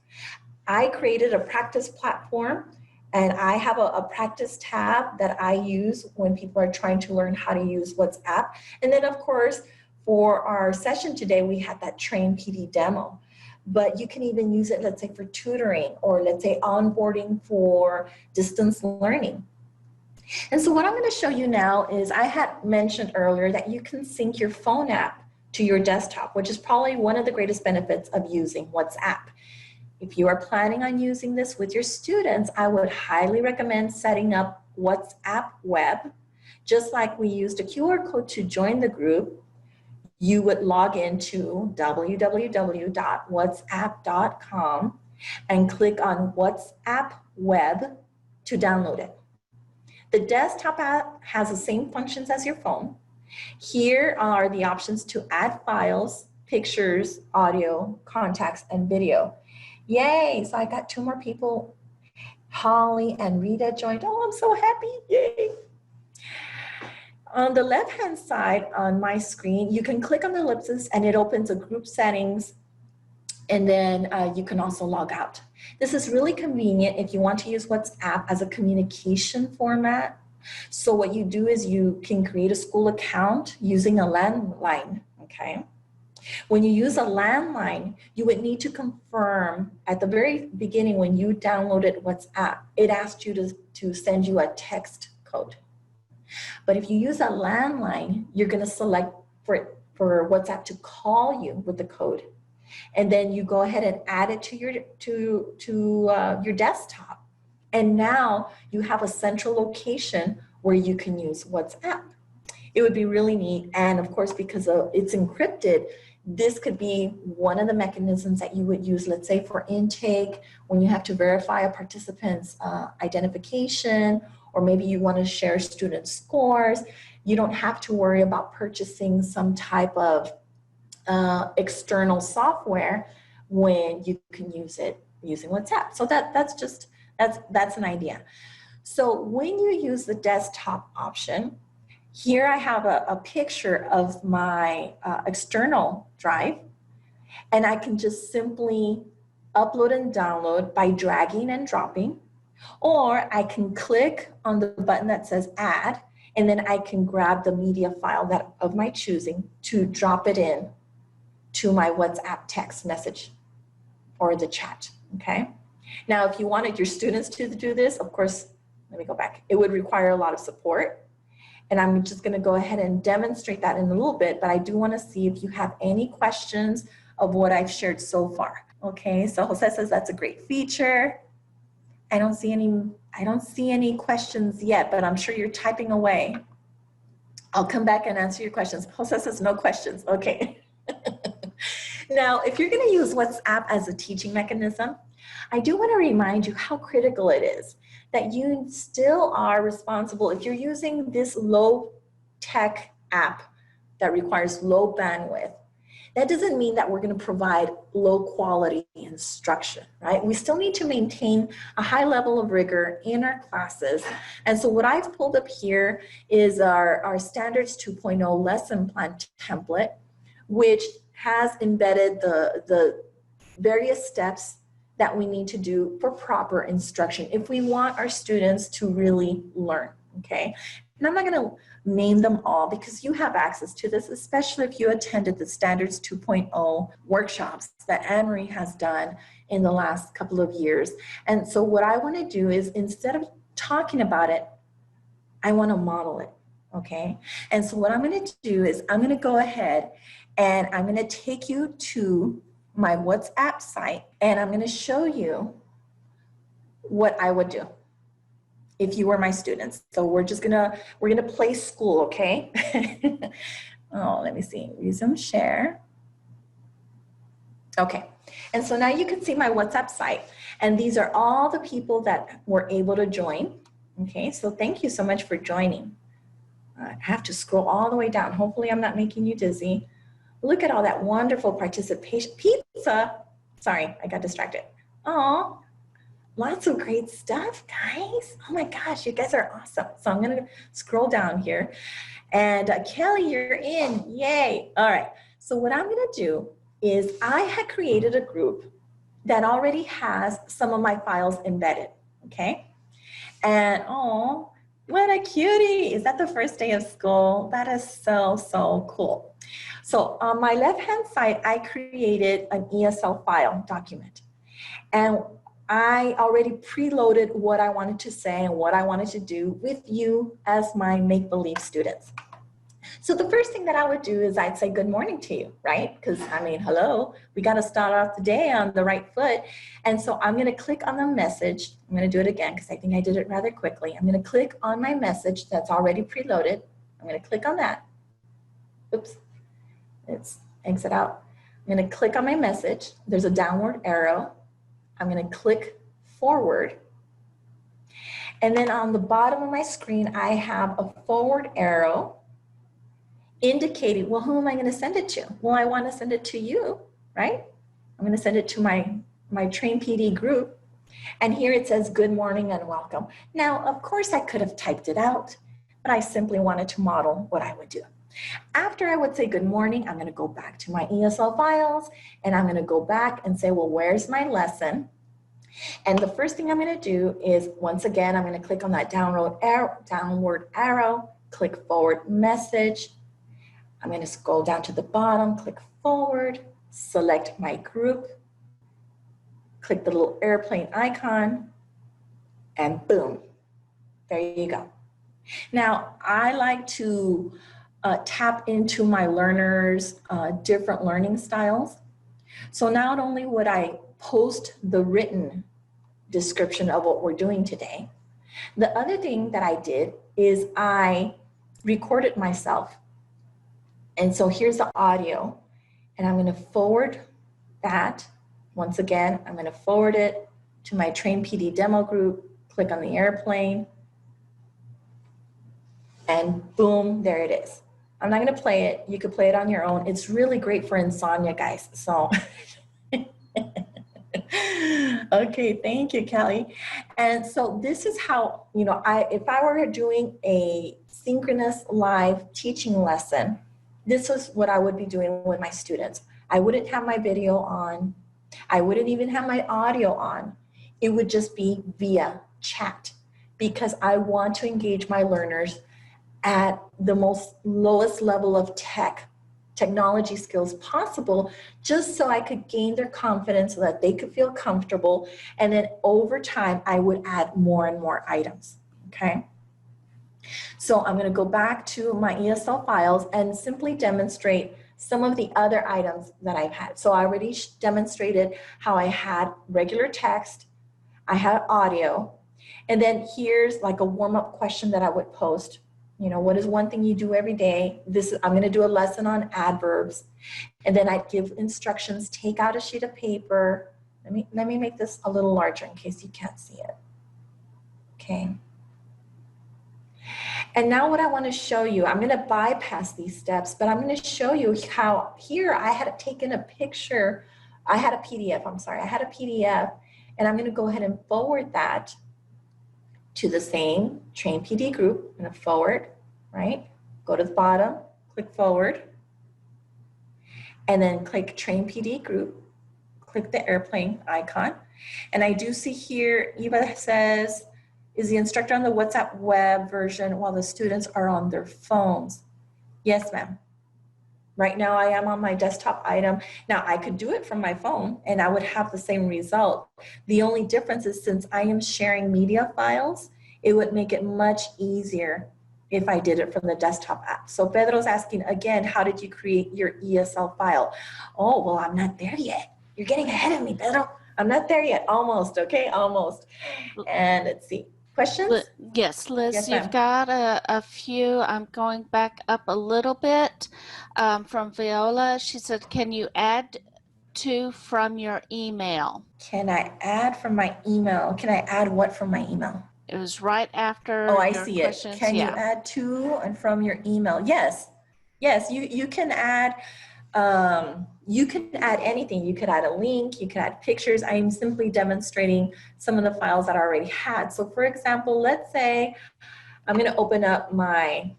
I created a practice platform, And I have a practice tab that I use when people are trying to learn how to use WhatsApp. And then of course, for our session today, we had that Train PD demo. But you can even use it, let's say, for tutoring, or let's say onboarding for distance learning. And so what I'm going to show you now is, I had mentioned earlier that you can sync your phone app to your desktop, which is probably one of the greatest benefits of using WhatsApp. If you are planning on using this with your students, I would highly recommend setting up WhatsApp Web. Just like we used a QR code to join the group, you would log into www.whatsapp.com and click on WhatsApp Web to download it. The desktop app has the same functions as your phone. Here are the options to add files, pictures, audio, contacts, and video. Yay, so I got 2 more people. Holly and Rita joined. Oh, I'm so happy, yay. On the left-hand side on my screen, you can click on the ellipsis and it opens a group settings, and then you can also log out. This is really convenient if you want to use WhatsApp as a communication format. So what you do is you can create a school account using a landline, okay? When you use a landline, you would need to confirm at the very beginning when you downloaded WhatsApp, it asked you to send you a text code. But if you use a landline, you're going to select for WhatsApp to call you with the code. And then you go ahead and add it to your desktop. And now you have a central location where you can use WhatsApp. It would be really neat. And of course, because it's encrypted, this could be one of the mechanisms that you would use, let's say for intake, when you have to verify a participant's identification, or maybe you want to share student scores. You don't have to worry about purchasing some type of external software when you can use it using WhatsApp. So that's an idea. So when you use the desktop option, here I have a picture of my external drive, and I can just simply upload and download by dragging and dropping, or I can click on the button that says add, and then I can grab the media file of my choosing to drop it in to my WhatsApp text message or the chat, okay? Now, if you wanted your students to do this, of course, let me go back. It would require a lot of support. And I'm just going to go ahead and demonstrate that in a little bit, but I do want to see if you have any questions of what I've shared so far. Okay, so Jose says that's a great feature. I don't see any questions yet, but I'm sure you're typing away. I'll come back and answer your questions. Jose says no questions. Okay. Now, if you're going to use WhatsApp as a teaching mechanism, I do want to remind you how critical it is that you still are responsible. If you're using this low-tech app that requires low bandwidth, that doesn't mean that we're going to provide low-quality instruction, right? We still need to maintain a high level of rigor in our classes. And so what I've pulled up here is our Standards 2.0 lesson plan template, which has embedded the various steps that we need to do for proper instruction if we want our students to really learn, okay? And I'm not going to name them all because you have access to this, especially if you attended the Standards 2.0 workshops that Anne-Marie has done in the last couple of years. And so what I want to do is, instead of talking about it, I want to model it, okay? And so what I'm going to do is I'm going to go ahead and I'm going to take you to my WhatsApp site, and I'm going to show you what I would do if you were my students. So we're gonna play school, okay? Oh, let me see, resume share. Okay, and so now you can see my WhatsApp site, and these are all the people that were able to join. Okay, so thank you so much for joining. I have to scroll all the way down. Hopefully I'm not making you dizzy. Look at all that wonderful participation. Pizza, sorry, I got distracted. Oh, lots of great stuff, guys. Oh my gosh, you guys are awesome. So I'm gonna scroll down here. And Kelly, you're in, yay. All right, so what I'm gonna do is I had created a group that already has some of my files embedded, okay? And oh, what a cutie. Is that the first day of school? That is so, so cool. So on my left-hand side, I created an ESL file document. And I already preloaded what I wanted to say and what I wanted to do with you as my make-believe students. So the first thing that I would do is I'd say good morning to you, right? Because I mean, hello, we got to start off the day on the right foot. And so I'm going to click on the message. I'm going to do it again because I think I did it rather quickly. I'm going to click on my message that's already preloaded. I'm going to click on that. Oops, let's exit out. I'm going to click on my message. There's a downward arrow. I'm going to click forward. And then on the bottom of my screen, I have a forward arrow indicating, well, who am I going to send it to? Well, I want to send it to you, right? I'm going to send it to my Train PD group. And here it says, good morning and welcome. Now, of course, I could have typed it out, but I simply wanted to model what I would do. After I would say good morning, I'm going to go back to my ESL files, and I'm going to go back and say, well, where's my lesson? And the first thing I'm going to do is, once again, I'm going to click on that downward arrow, click forward message. I'm going to scroll down to the bottom, click forward, select my group, click the little airplane icon, and boom, there you go. Now, I like to tap into my learners' different learning styles. So not only would I post the written description of what we're doing today, the other thing that I did is I recorded myself. And so here's the audio, and I'm going to forward that. Once again, I'm going to forward it to my Train PD demo group, click on the airplane, and boom, there it is. I'm not going to play it. You could play it on your own. It's really great for insomnia, guys. So, okay, thank you, Kelly. And so this is how, you know, if I were doing a synchronous live teaching lesson, this is what I would be doing with my students. I wouldn't have my video on. I wouldn't even have my audio on. It would just be via chat because I want to engage my learners at the most lowest level of technology skills possible, just so I could gain their confidence so that they could feel comfortable. And then over time, I would add more and more items, okay? So I'm going to go back to my ESL files and simply demonstrate some of the other items that I've had. So I already demonstrated how I had regular text, I had audio, and then here's like a warm-up question that I would post. You know, what is one thing you do every day? I'm going to do a lesson on adverbs, and then I'd give instructions. Take out a sheet of paper. Let me make this a little larger in case you can't see it. Okay. And now what I want to show you, I'm going to bypass these steps, but I'm going to show you how here I had taken a picture. I had a PDF, and I'm going to go ahead and forward that to the same Train PD group. I'm going to forward, right? Go to the bottom, click forward, and then click Train PD group, click the airplane icon. And I do see here, Eva says, is the instructor on the WhatsApp web version while the students are on their phones? Yes, ma'am. Right now I am on my desktop item. Now I could do it from my phone and I would have the same result. The only difference is since I am sharing media files, it would make it much easier if I did it from the desktop app. So Pedro's asking again, how did you create your ESL file? Oh, well, I'm not there yet. You're getting ahead of me, Pedro. I'm not there yet. Almost, okay, almost. And let's see. Questions? Yes, Liz, Yes, you've got a few. I'm going back up a little bit from Viola. She said, can you add to from your email? Can I add from my email? Can I add what from my email? It was right after Oh, I your see it. questions. Can you add to and from your email? Yes. Yes, you can add anything. You could add a link, you could add pictures. I am simply demonstrating some of the files that I already had. So for example, let's say I'm going to open up my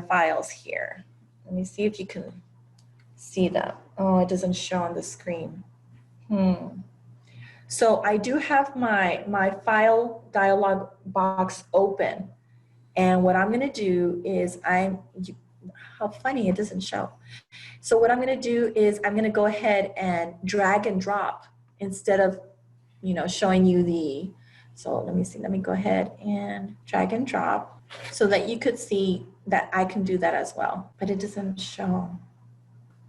files here. Let me see if you can see them. Oh, it doesn't show on the screen. So I do have my file dialog box open. And what I'm gonna do is how funny, it doesn't show. So what I'm gonna do is I'm gonna go ahead and drag and drop instead of, showing you so let me see, let me go ahead and drag and drop so that you could see that I can do that as well, but it doesn't show.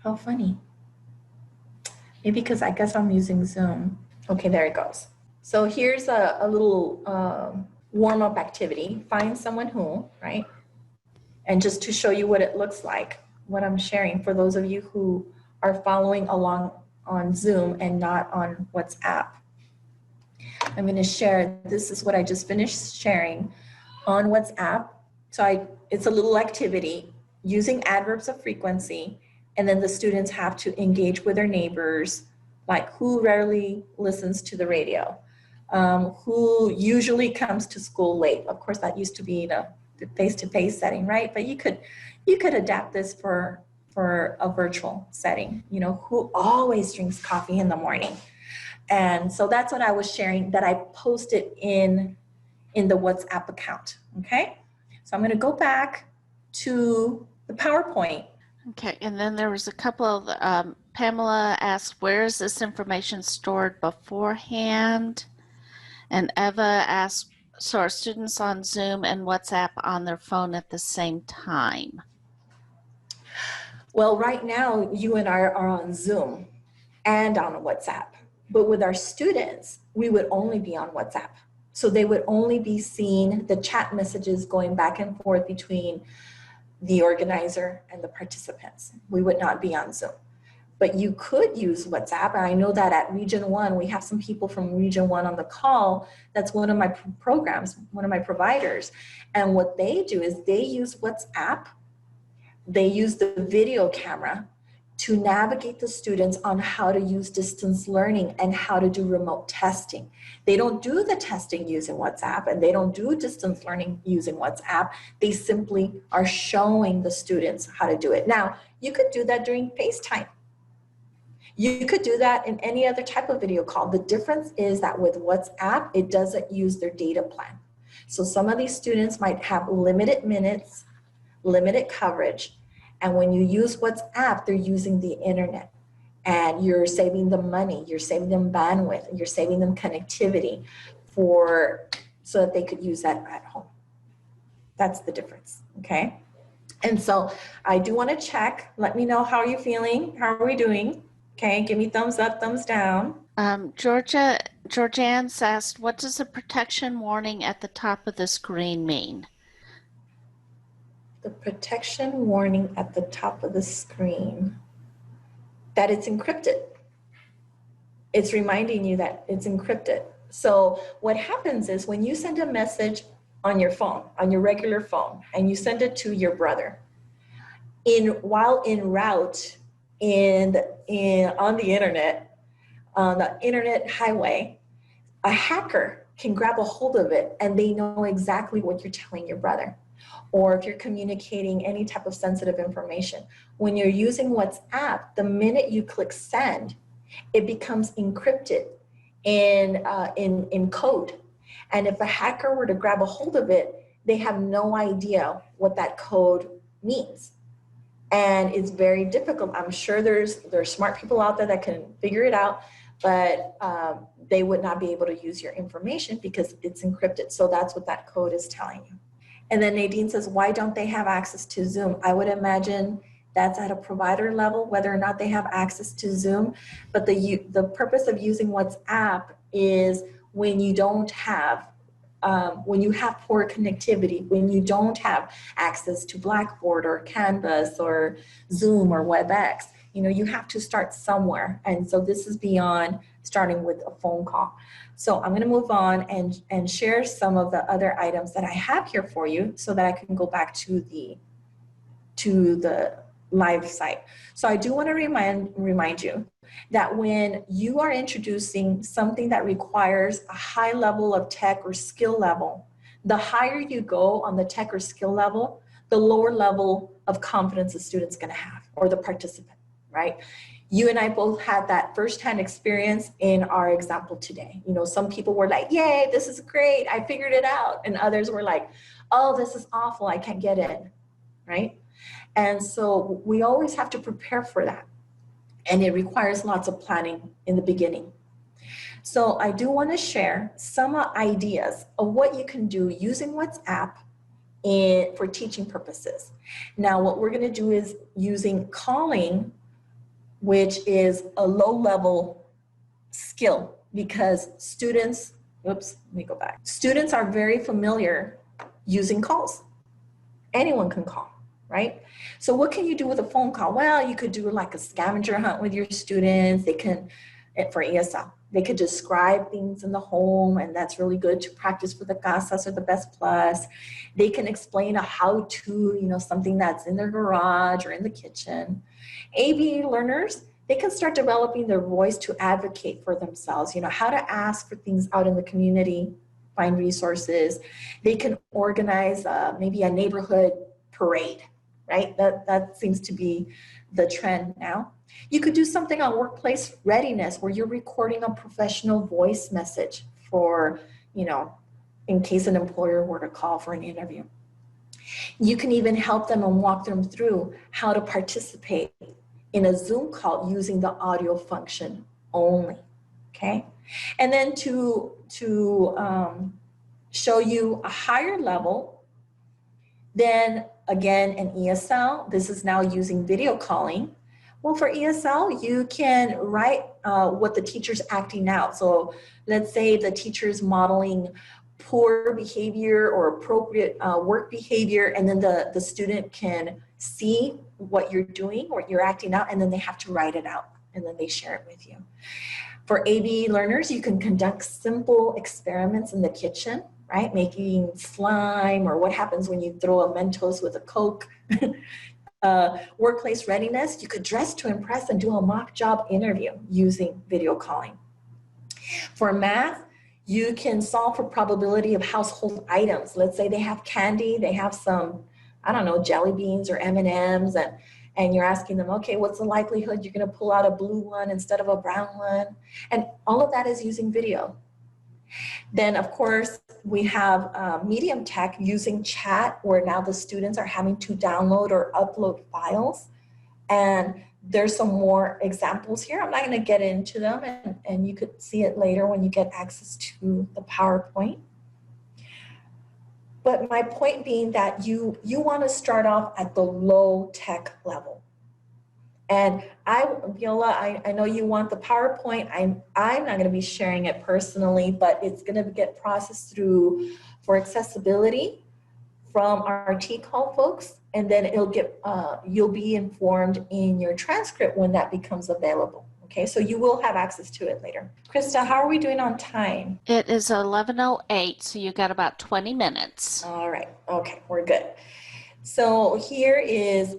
How funny. Maybe because I guess I'm using Zoom. Okay, there it goes. So here's a little warm-up activity. Find someone who, right? And just to show you what it looks like, what I'm sharing for those of you who are following along on Zoom and not on WhatsApp. I'm going to share, this is what I just finished sharing on WhatsApp. So it's a little activity using adverbs of frequency, and then the students have to engage with their neighbors, like who rarely listens to the radio, who usually comes to school late. Of course, that used to be in a face-to-face setting, right? But you could adapt this for a virtual setting. Who always drinks coffee in the morning. And so that's what I was sharing that I posted in the WhatsApp account, okay? So I'm gonna go back to the PowerPoint. Okay, and then there was a couple of, Pamela asked, where is this information stored beforehand? And Eva asked, so are students on Zoom and WhatsApp on their phone at the same time? Well, right now, you and I are on Zoom and on WhatsApp. But with our students, we would only be on WhatsApp. So they would only be seeing the chat messages going back and forth between the organizer and the participants. We would not be on Zoom. But you could use WhatsApp. And I know that at Region 1, we have some people from Region 1 on the call. That's one of my programs, one of my providers. And what they do is they use WhatsApp. They use the video camera to navigate the students on how to use distance learning and how to do remote testing. They don't do the testing using WhatsApp, and they don't do distance learning using WhatsApp. They simply are showing the students how to do it. Now, you could do that during FaceTime. You could do that in any other type of video call. The difference is that with WhatsApp, it doesn't use their data plan. So some of these students might have limited minutes, limited coverage. And when you use WhatsApp, they're using the internet, and you're saving them money, you're saving them bandwidth, you're saving them connectivity so that they could use that at home. That's the difference, okay? And so I do want to check. Let me know, how are you feeling? How are we doing? Okay, give me thumbs up, thumbs down. Georgianne's asked, what does the protection warning at the top of the screen mean? The protection warning at the top of the screen, that it's encrypted. It's reminding you that it's encrypted. So what happens is when you send a message on your phone, on your regular phone, and you send it to your brother, while en route on the internet highway, a hacker can grab a hold of it and they know exactly what you're telling your brother. Or if you're communicating any type of sensitive information. When you're using WhatsApp, the minute you click send, it becomes encrypted in code. And if a hacker were to grab a hold of it, they have no idea what that code means. And it's very difficult. I'm sure there's smart people out there that can figure it out, but they would not be able to use your information because it's encrypted. So that's what that code is telling you. And then Nadine says, why don't they have access to Zoom? I would imagine that's at a provider level, whether or not they have access to Zoom. But the purpose of using WhatsApp is when you don't have, when you have poor connectivity, when you don't have access to Blackboard or Canvas or Zoom or WebEx, you have to start somewhere. And so this is beyond starting with a phone call. So I'm going to move on and share some of the other items that I have here for you so that I can go back to the live site. So I do want to remind you that when you are introducing something that requires a high level of tech or skill level, the higher you go on the tech or skill level, the lower level of confidence the student's going to have, or the participant, right? You and I both had that firsthand experience in our example today. You know, some people were like, yay, this is great, I figured it out. And others were like, oh, this is awful, I can't get in, right? And so we always have to prepare for that. And it requires lots of planning in the beginning. So I do want to share some ideas of what you can do using WhatsApp for teaching purposes. Now, what we're going to do is using calling, which is a low-level skill, because students, oops, let me go back. Students are very familiar using calls. Anyone can call, right? So what can you do with a phone call? Well, you could do like a scavenger hunt with your students. They can, for ESL, they could describe things in the home, and that's really good to practice for the casas or the best plus. They can explain a how-to, you know, something that's in their garage or in the kitchen. AV learners, they can start developing their voice to advocate for themselves, you know, how to ask for things out in the community, find resources. They can organize maybe a neighborhood parade, right? That seems to be the trend now. You could do something on workplace readiness where you're recording a professional voice message for, you know, in case an employer were to call for an interview. You can even help them and walk them through how to participate in a Zoom call using the audio function only, okay? And then to show you a higher level, then again, an ESL, this is now using video calling. Well, for ESL, you can write what the teacher's acting out. So let's say the teacher's modeling poor behavior or appropriate work behavior, and then the student can see what you're doing, what you're acting out, and then they have to write it out, and then they share it with you. For AV learners, you can conduct simple experiments in the kitchen, right? Making slime, or what happens when you throw a Mentos with a Coke. Workplace readiness, you could dress to impress and do a mock job interview using video calling. For math, you can solve for probability of household items. Let's say they have candy, they have some, I don't know, jelly beans or M&Ms, and you're asking them, okay, what's the likelihood you're gonna pull out a blue one instead of a brown one? And all of that is using video. Then of course, we have medium tech using chat, where now the students are having to download or upload files. And there's some more examples here. I'm not going to get into them, and you could see it later when you get access to the PowerPoint. But my point being that you want to start off at the low tech level. And Viola, I know you want the PowerPoint. I'm not going to be sharing it personally, but it's going to get processed through for accessibility from our TCAL folks, and then it'll get you'll be informed in your transcript when that becomes available. Okay, so you will have access to it later. Krista, how are we doing on time? It is 11:08, so you got about 20 minutes. All right, okay, we're good. So here is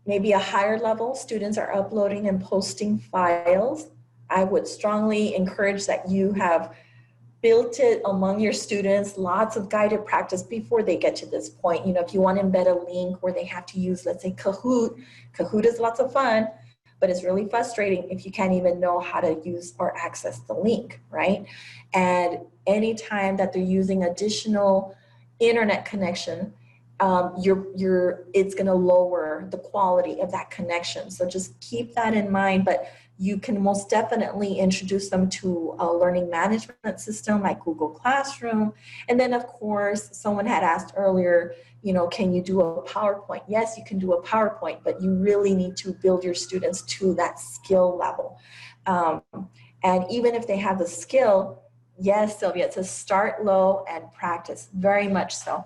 maybe a higher level. Students are uploading and posting files. I would strongly encourage that you have built it among your students, lots of guided practice before they get to this point. You know, if you want to embed a link where they have to use, let's say, Kahoot. Kahoot is lots of fun, but it's really frustrating if you can't even know how to use or access the link, right? And anytime that they're using additional internet connection, it's going to lower the quality of that connection. So just keep that in mind. But you can most definitely introduce them to a learning management system like Google Classroom. And then, of course, someone had asked earlier, you know, can you do a PowerPoint? Yes, you can do a PowerPoint, but you really need to build your students to that skill level. And even if they have the skill, yes, Sylvia, it says start low and practice, very much so.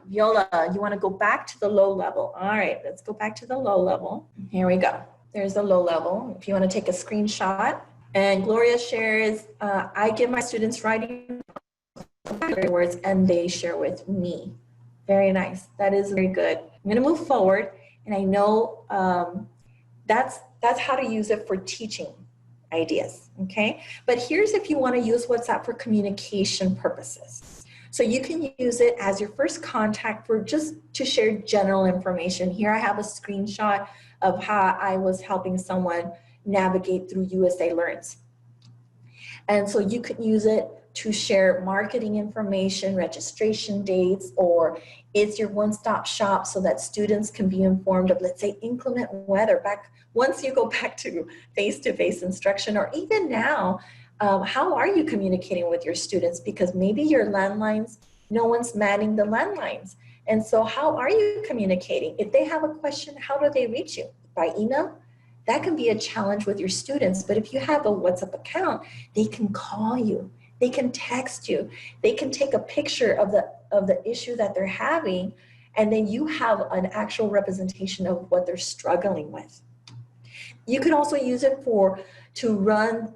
Viola, you want to go back to the low level. All right, let's go back to the low level. Here we go. There's the low level. If you want to take a screenshot. And Gloria shares, I give my students writing words and they share with me. Very nice. That is very good. I'm going to move forward. And I know that's how to use it for teaching ideas, okay? But here's if you want to use WhatsApp for communication purposes. So you can use it as your first contact for just to share general information. Here I have a screenshot of how I was helping someone, navigate through USA Learns. And so you could use it to share marketing information, registration dates, or it's your one-stop shop so that students can be informed of, let's say, inclement weather. Once you go back to face-to-face instruction, or even now, how are you communicating with your students? Because maybe your landlines, no one's manning the landlines. And so how are you communicating? If they have a question, how do they reach you? By email? That can be a challenge with your students. But if you have a WhatsApp account, they can call you. They can text you. They can take a picture of the issue that they're having, and then you have an actual representation of what they're struggling with. You could also use it to run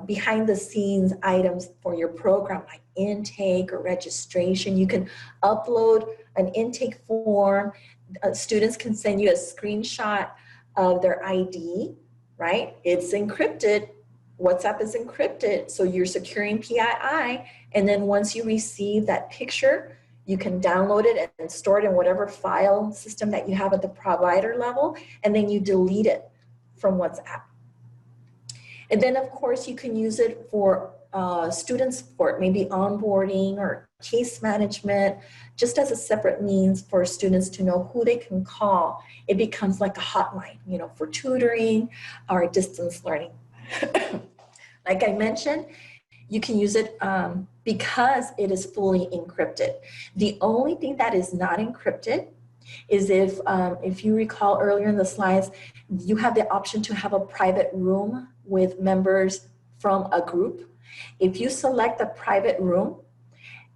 behind the scenes items for your program, like intake or registration. You can upload an intake form. Students can send you a screenshot of their ID, right? It's encrypted. WhatsApp is encrypted, so you're securing PII, and then once you receive that picture, you can download it and store it in whatever file system that you have at the provider level, and then you delete it from WhatsApp. And then of course you can use it for student support, maybe onboarding or case management, just as a separate means for students to know who they can call. It becomes like a hotline, you know, for tutoring or distance learning. Like I mentioned, you can use it because it is fully encrypted. The only thing that is not encrypted is if you recall earlier in the slides, you have the option to have a private room with members from a group. If you select the private room,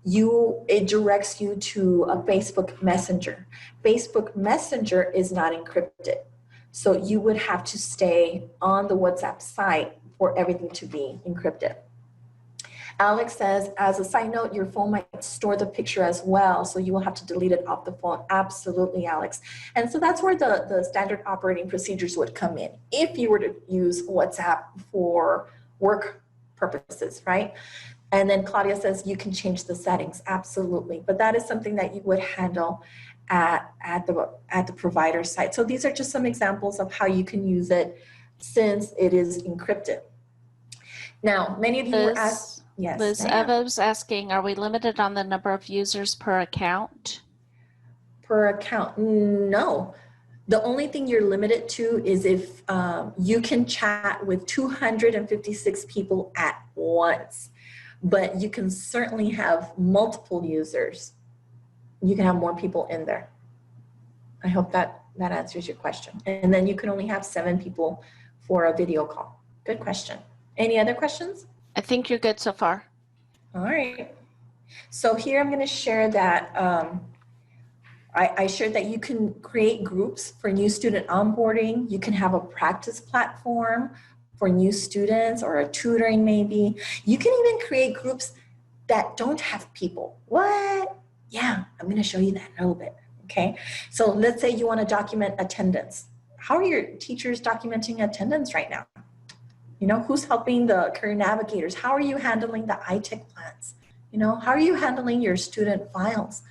it directs you to a Facebook Messenger. Facebook Messenger is not encrypted. So you would have to stay on the WhatsApp site for everything to be encrypted. Alex says, as a side note, your phone might store the picture as well, so you will have to delete it off the phone. Absolutely, Alex. And so that's where the standard operating procedures would come in if you were to use WhatsApp for work purposes, right? And then Claudia says you can change the settings. Absolutely. But that is something that you would handle at the provider site. So these are just some examples of how you can use it since it is encrypted. Now, many of you were asked. Yes, Liz, Eva was asking, are we limited on the number of users per account? Per account? No. The only thing you're limited to is if you can chat with 256 people at once, but you can certainly have multiple users. You can have more people in there. I hope that answers your question. And then you can only have 7 people for a video call. Good question. Any other questions? I think you're good so far. All right. So here I'm going to share that I shared that you can create groups for new student onboarding. You can have a practice platform for new students or a tutoring maybe. You can even create groups that don't have people. What? Yeah, I'm going to show you that in a little bit. Okay. So let's say you want to document attendance. How are your teachers documenting attendance right now? You know, who's helping the career navigators? How are you handling the iTech plans? You know, how are you handling your student files?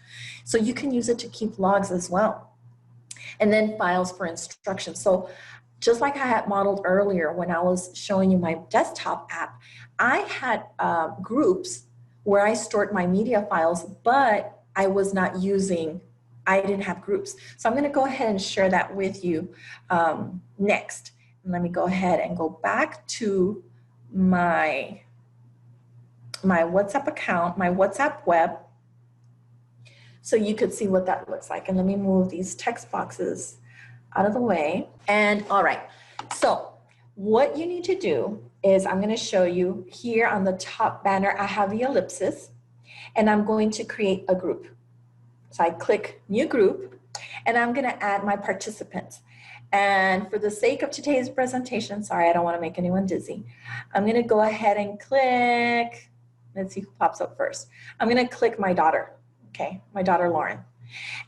So you can use it to keep logs as well. And then files for instruction. So just like I had modeled earlier when I was showing you my desktop app, I had groups where I stored my media files, but I didn't have groups. So I'm going to go ahead and share that with you next. Let me go ahead and go back to my WhatsApp account, my WhatsApp web, so you could see what that looks like. And let me move these text boxes out of the way. And all right, so what you need to do is I'm going to show you here on the top banner, I have the ellipsis, and I'm going to create a group. So I click new group, and I'm going to add my participants. And for the sake of today's presentation, sorry, I don't want to make anyone dizzy. I'm going to go ahead and click, let's see who pops up first. I'm going to click my daughter, okay, my daughter Lauren.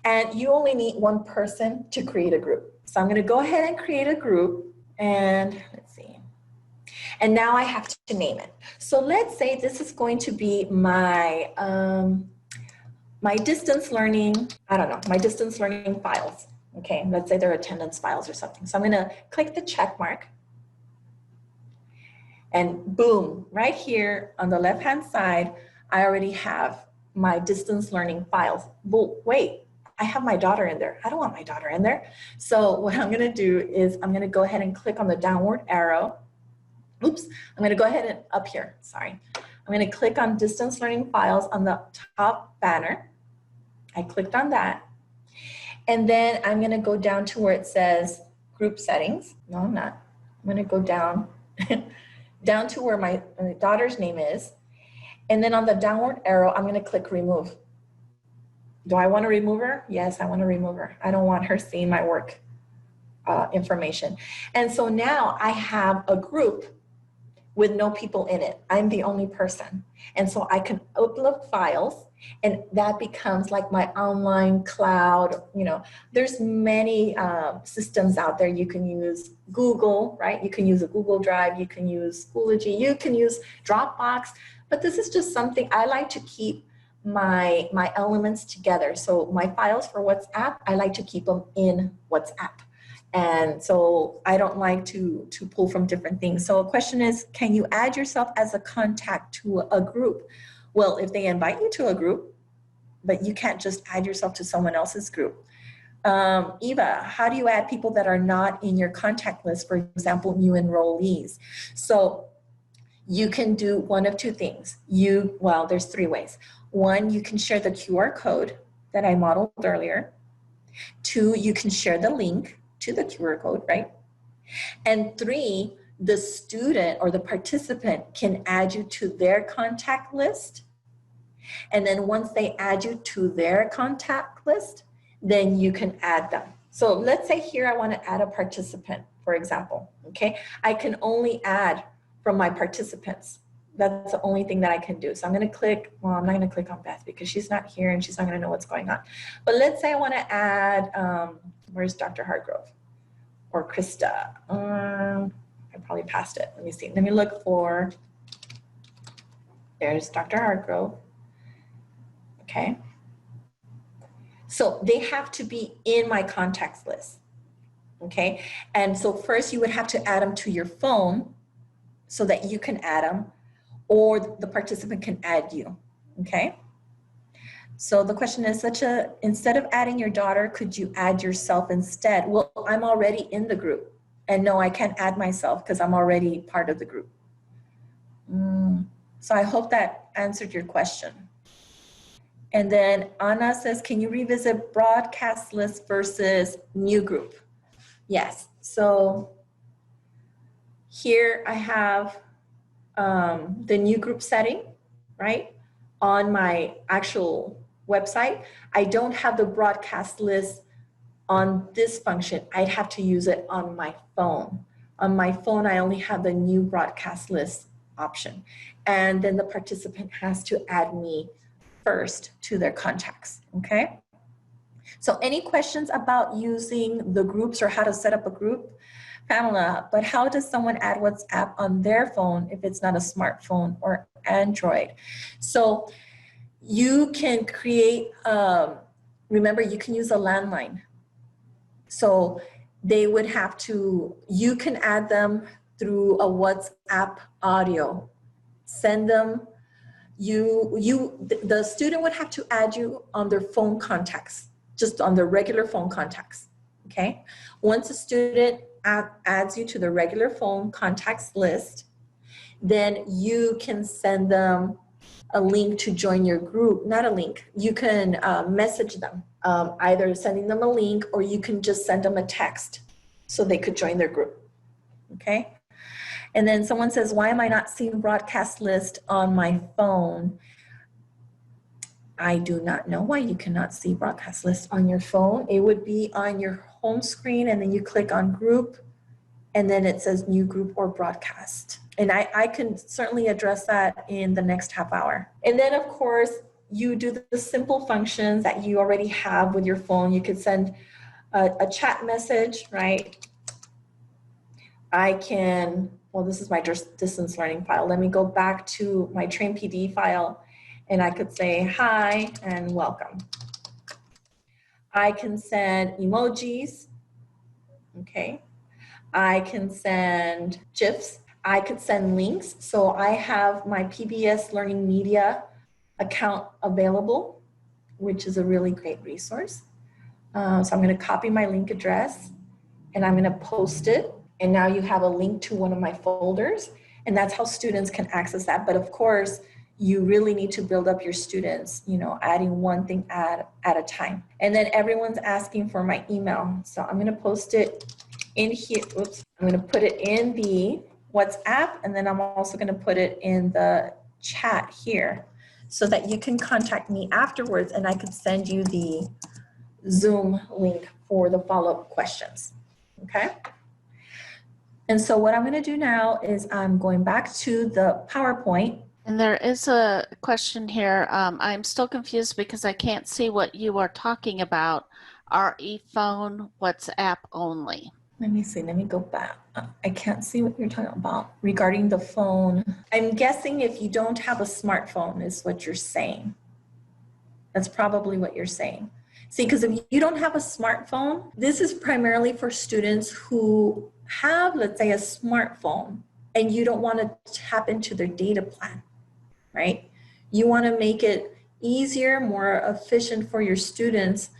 And you only need one person to create a group. So I'm going to go ahead and create a group, and let's see. And now I have to name it. So let's say this is going to be my, my distance learning, I don't know, my distance learning files. Okay, let's say they're attendance files or something. So I'm going to click the check mark. And boom, right here on the left-hand side, I already have my distance learning files. But wait, I have my daughter in there. I don't want my daughter in there. So what I'm gonna do is I'm gonna go ahead and click on the downward arrow. Oops, I'm gonna go ahead and up here, sorry. I'm gonna click on distance learning files on the top banner. I clicked on that. And then I'm gonna go down to where it says group settings. No, I'm not. I'm gonna go down, down to where my daughter's name is. And then on the downward arrow, I'm gonna click remove. Do I wanna remove her? Yes, I wanna remove her. I don't want her seeing my work information. And so now I have a group with no people in it. I'm the only person. And so I can upload files, and that becomes like my online cloud. You know, there's many systems out there. You can use Google, right? You can use a Google Drive, you can use Schoology, you can use Dropbox, but this is just something I like to keep my elements together. So my files for WhatsApp, I like to keep them in WhatsApp. And so I don't like to pull from different things. So a question is, can you add yourself as a contact to a group? Well, if they invite you to a group, but you can't just add yourself to someone else's group. Eva, how do you add people that are not in your contact list, for example, new enrollees? So you can do one of two things. Well, there's three ways. One, you can share the QR code that I modeled earlier. Two, you can share the link to the QR code, right? And three, the student or the participant can add you to their contact list. And then once they add you to their contact list, then you can add them. So let's say here I want to add a participant, for example, okay? I can only add from my participants. That's the only thing that I can do. So I'm going to click, well, I'm not going to click on Beth because she's not here and she's not going to know what's going on. But let's say I want to add, where's Dr. Hargrove or Krista? I probably passed it. Let me see. Let me look for, there's Dr. Hargrove. Okay. So they have to be in my contacts list. Okay. And so first you would have to add them to your phone so that you can add them, or the participant can add you. Okay. So the question is instead of adding your daughter, could you add yourself instead? Well, I'm already in the group. And no, I can't add myself because I'm already part of the group. So I hope that answered your question. And then Anna says, can you revisit broadcast list versus new group? Yes. So here I have the new group setting, right? On my actual website. I don't have the broadcast list on this function. I'd have to use it on my phone. On my phone, I only have the new broadcast list option. And then the participant has to add me first to their contacts, okay? So any questions about using the groups or how to set up a group? Pamela, but how does someone add WhatsApp on their phone if it's not a smartphone or Android? So you can create, remember you can use a landline. So they would have to, you can add them through a WhatsApp audio, send them, the student would have to add you on their phone contacts, just on their regular phone contacts, okay? Once a student adds you to the regular phone contacts list, then you can send them a link to join your group, not a link, you can message them, either sending them a link or you can just send them a text so they could join their group, okay? And then someone says, why am I not seeing broadcast list on my phone? I do not know why you cannot see broadcast list on your phone. It would be on your home screen and then you click on group and then it says new group or broadcast. And I can certainly address that in the next half hour. And then of course, you do the simple functions that you already have with your phone. You could send a chat message, right? I can, well, this is my distance learning file. Let me go back to my train PD file and I could say hi and welcome. I can send emojis, okay? I can send GIFs. I could send links. So I have my PBS Learning Media account available, which is a really great resource. So I'm going to copy my link address and I'm going to post it. And now you have a link to one of my folders, and that's how students can access that. But of course, you really need to build up your students, you know, adding one thing at a time. And then everyone's asking for my email. So I'm going to post it in here. Oops. I'm going to put it in the WhatsApp, and then I'm also going to put it in the chat here so that you can contact me afterwards and I can send you the Zoom link for the follow-up questions. Okay. And so what I'm going to do now is I'm going back to the PowerPoint. And there is a question here. I'm still confused because I can't see what you are talking about. RE phone, WhatsApp only. Let me see, let me go back. I can't see what you're talking about regarding the phone. I'm guessing if you don't have a smartphone is what you're saying. That's probably what you're saying. See, because if you don't have a smartphone, this is primarily for students who have, let's say, a smartphone and you don't want to tap into their data plan, right? You want to make it easier, more efficient for your students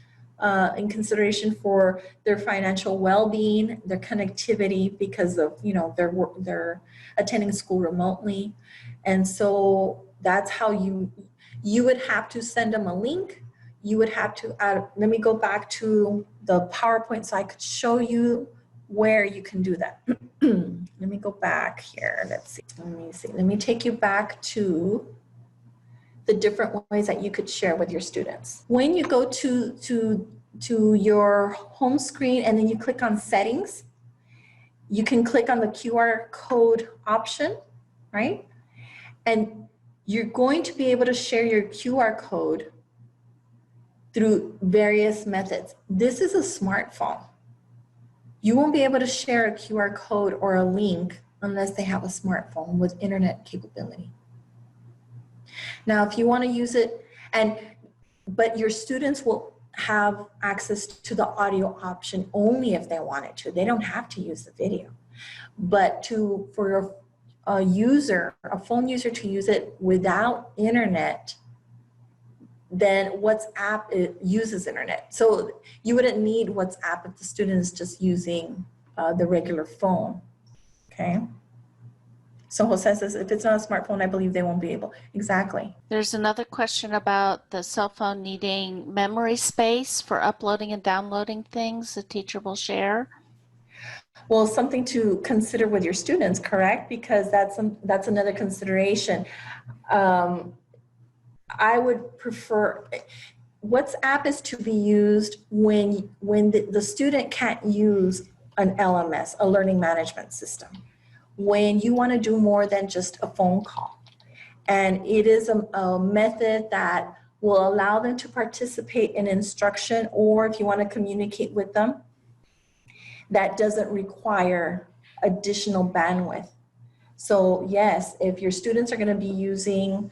in consideration for their financial well-being, their connectivity, because of, you know, they're attending school remotely. And so that's how you would have to send them a link. You would have to add, let me go back to the PowerPoint so I could show you where you can do that. Let me go back here. Let's see. Let me see. Let me take you back to the different ways that you could share with your students. When you go to your home screen and then you click on settings, you can click on the QR code option, right? And you're going to be able to share your QR code through various methods. This is a smartphone. You won't be able to share a QR code or a link unless they have a smartphone with internet capability. Now, if you want to use it, but your students will have access to the audio option only if they wanted to. They don't have to use the video. But for a phone user to use it without internet, then WhatsApp uses internet. So you wouldn't need WhatsApp if the student is just using the regular phone, okay? So Jose says, if it's not a smartphone, I believe they won't be able. Exactly. There's another question about the cell phone needing memory space for uploading and downloading things the teacher will share. Well, something to consider with your students, correct? Because that's another consideration. I would prefer, WhatsApp is to be used when the student can't use an LMS, a learning management system, when you want to do more than just a phone call. And it is a method that will allow them to participate in instruction, or if you want to communicate with them, that doesn't require additional bandwidth. So yes, if your students are going to be using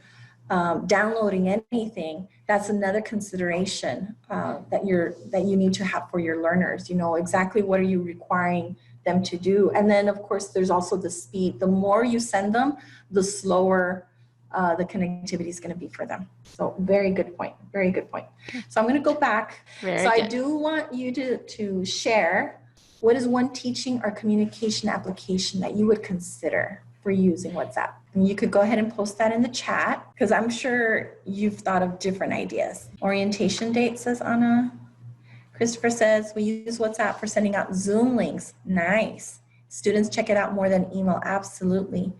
downloading anything, that's another consideration that you need to have for your learners. You know exactly what are you requiring them to do. And then of course there's also the speed. The more you send them, the slower the connectivity is going to be for them. So very good point. Very good point. So I'm going to go back. I do want you to share, what is one teaching or communication application that you would consider for using WhatsApp? And you could go ahead and post that in the chat, because I'm sure you've thought of different ideas. Orientation date, says Anna. Christopher says, we use WhatsApp for sending out Zoom links. Nice. Students check it out more than email. Absolutely.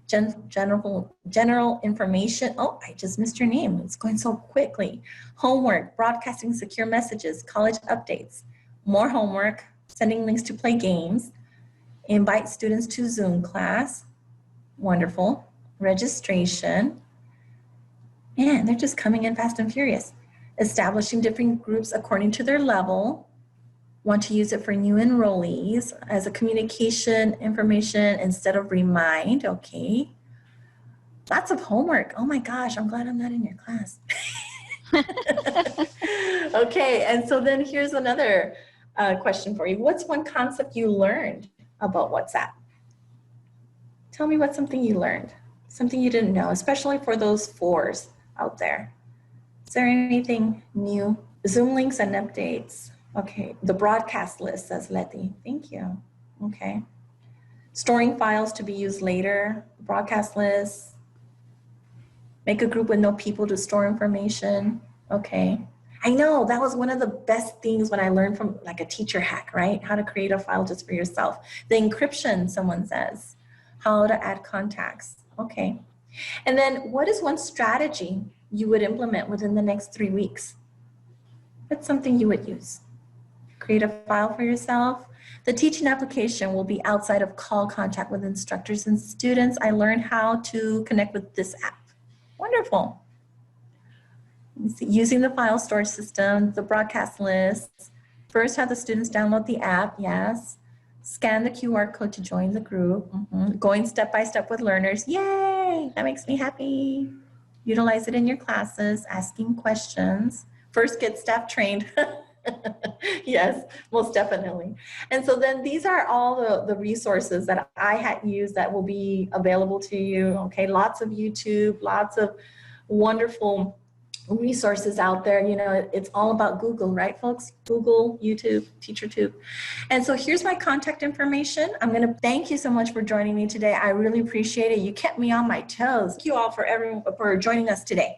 General information. Oh, I just missed your name. It's going so quickly. Homework, broadcasting secure messages, college updates, more homework, sending links to play games, invite students to Zoom class. Wonderful. Registration. Man, they're just coming in fast and furious. Establishing different groups according to their level. Want to use it for new enrollees as a communication information instead of remind. Okay. Lots of homework. Oh my gosh, I'm glad I'm not in your class. Okay, and so then here's another question for you. What's one concept you learned about WhatsApp? Tell me what's something you learned, something you didn't know, especially for those fours out there. Is there anything new? Zoom links and updates. Okay, the broadcast list, says Letty. Thank you. Okay. Storing files to be used later, broadcast lists. Make a group with no people to store information. Okay. I know that was one of the best things when I learned from like a teacher hack, right? How to create a file just for yourself. The encryption, someone says. How to add contacts. Okay. And then what is one strategy you would implement within the next 3 weeks? What's something you would use? Create a file for yourself. The teaching application will be outside of call contact with instructors and students. I learned how to connect with this app. Wonderful. Using the file storage system, the broadcast lists. First, have the students download the app, yes. Scan the QR code to join the group. Going step by step with learners. Yay, that makes me happy. Utilize it in your classes, asking questions. First, get staff trained. Yes, most definitely. And so then these are all the resources that I had used that will be available to you. Okay, lots of YouTube, lots of wonderful resources out there. You know, it's all about Google, right, folks? Google, YouTube, TeacherTube. And so here's my contact information. I'm going to thank you so much for joining me today. I really appreciate it. You kept me on my toes. Thank you all for joining us today.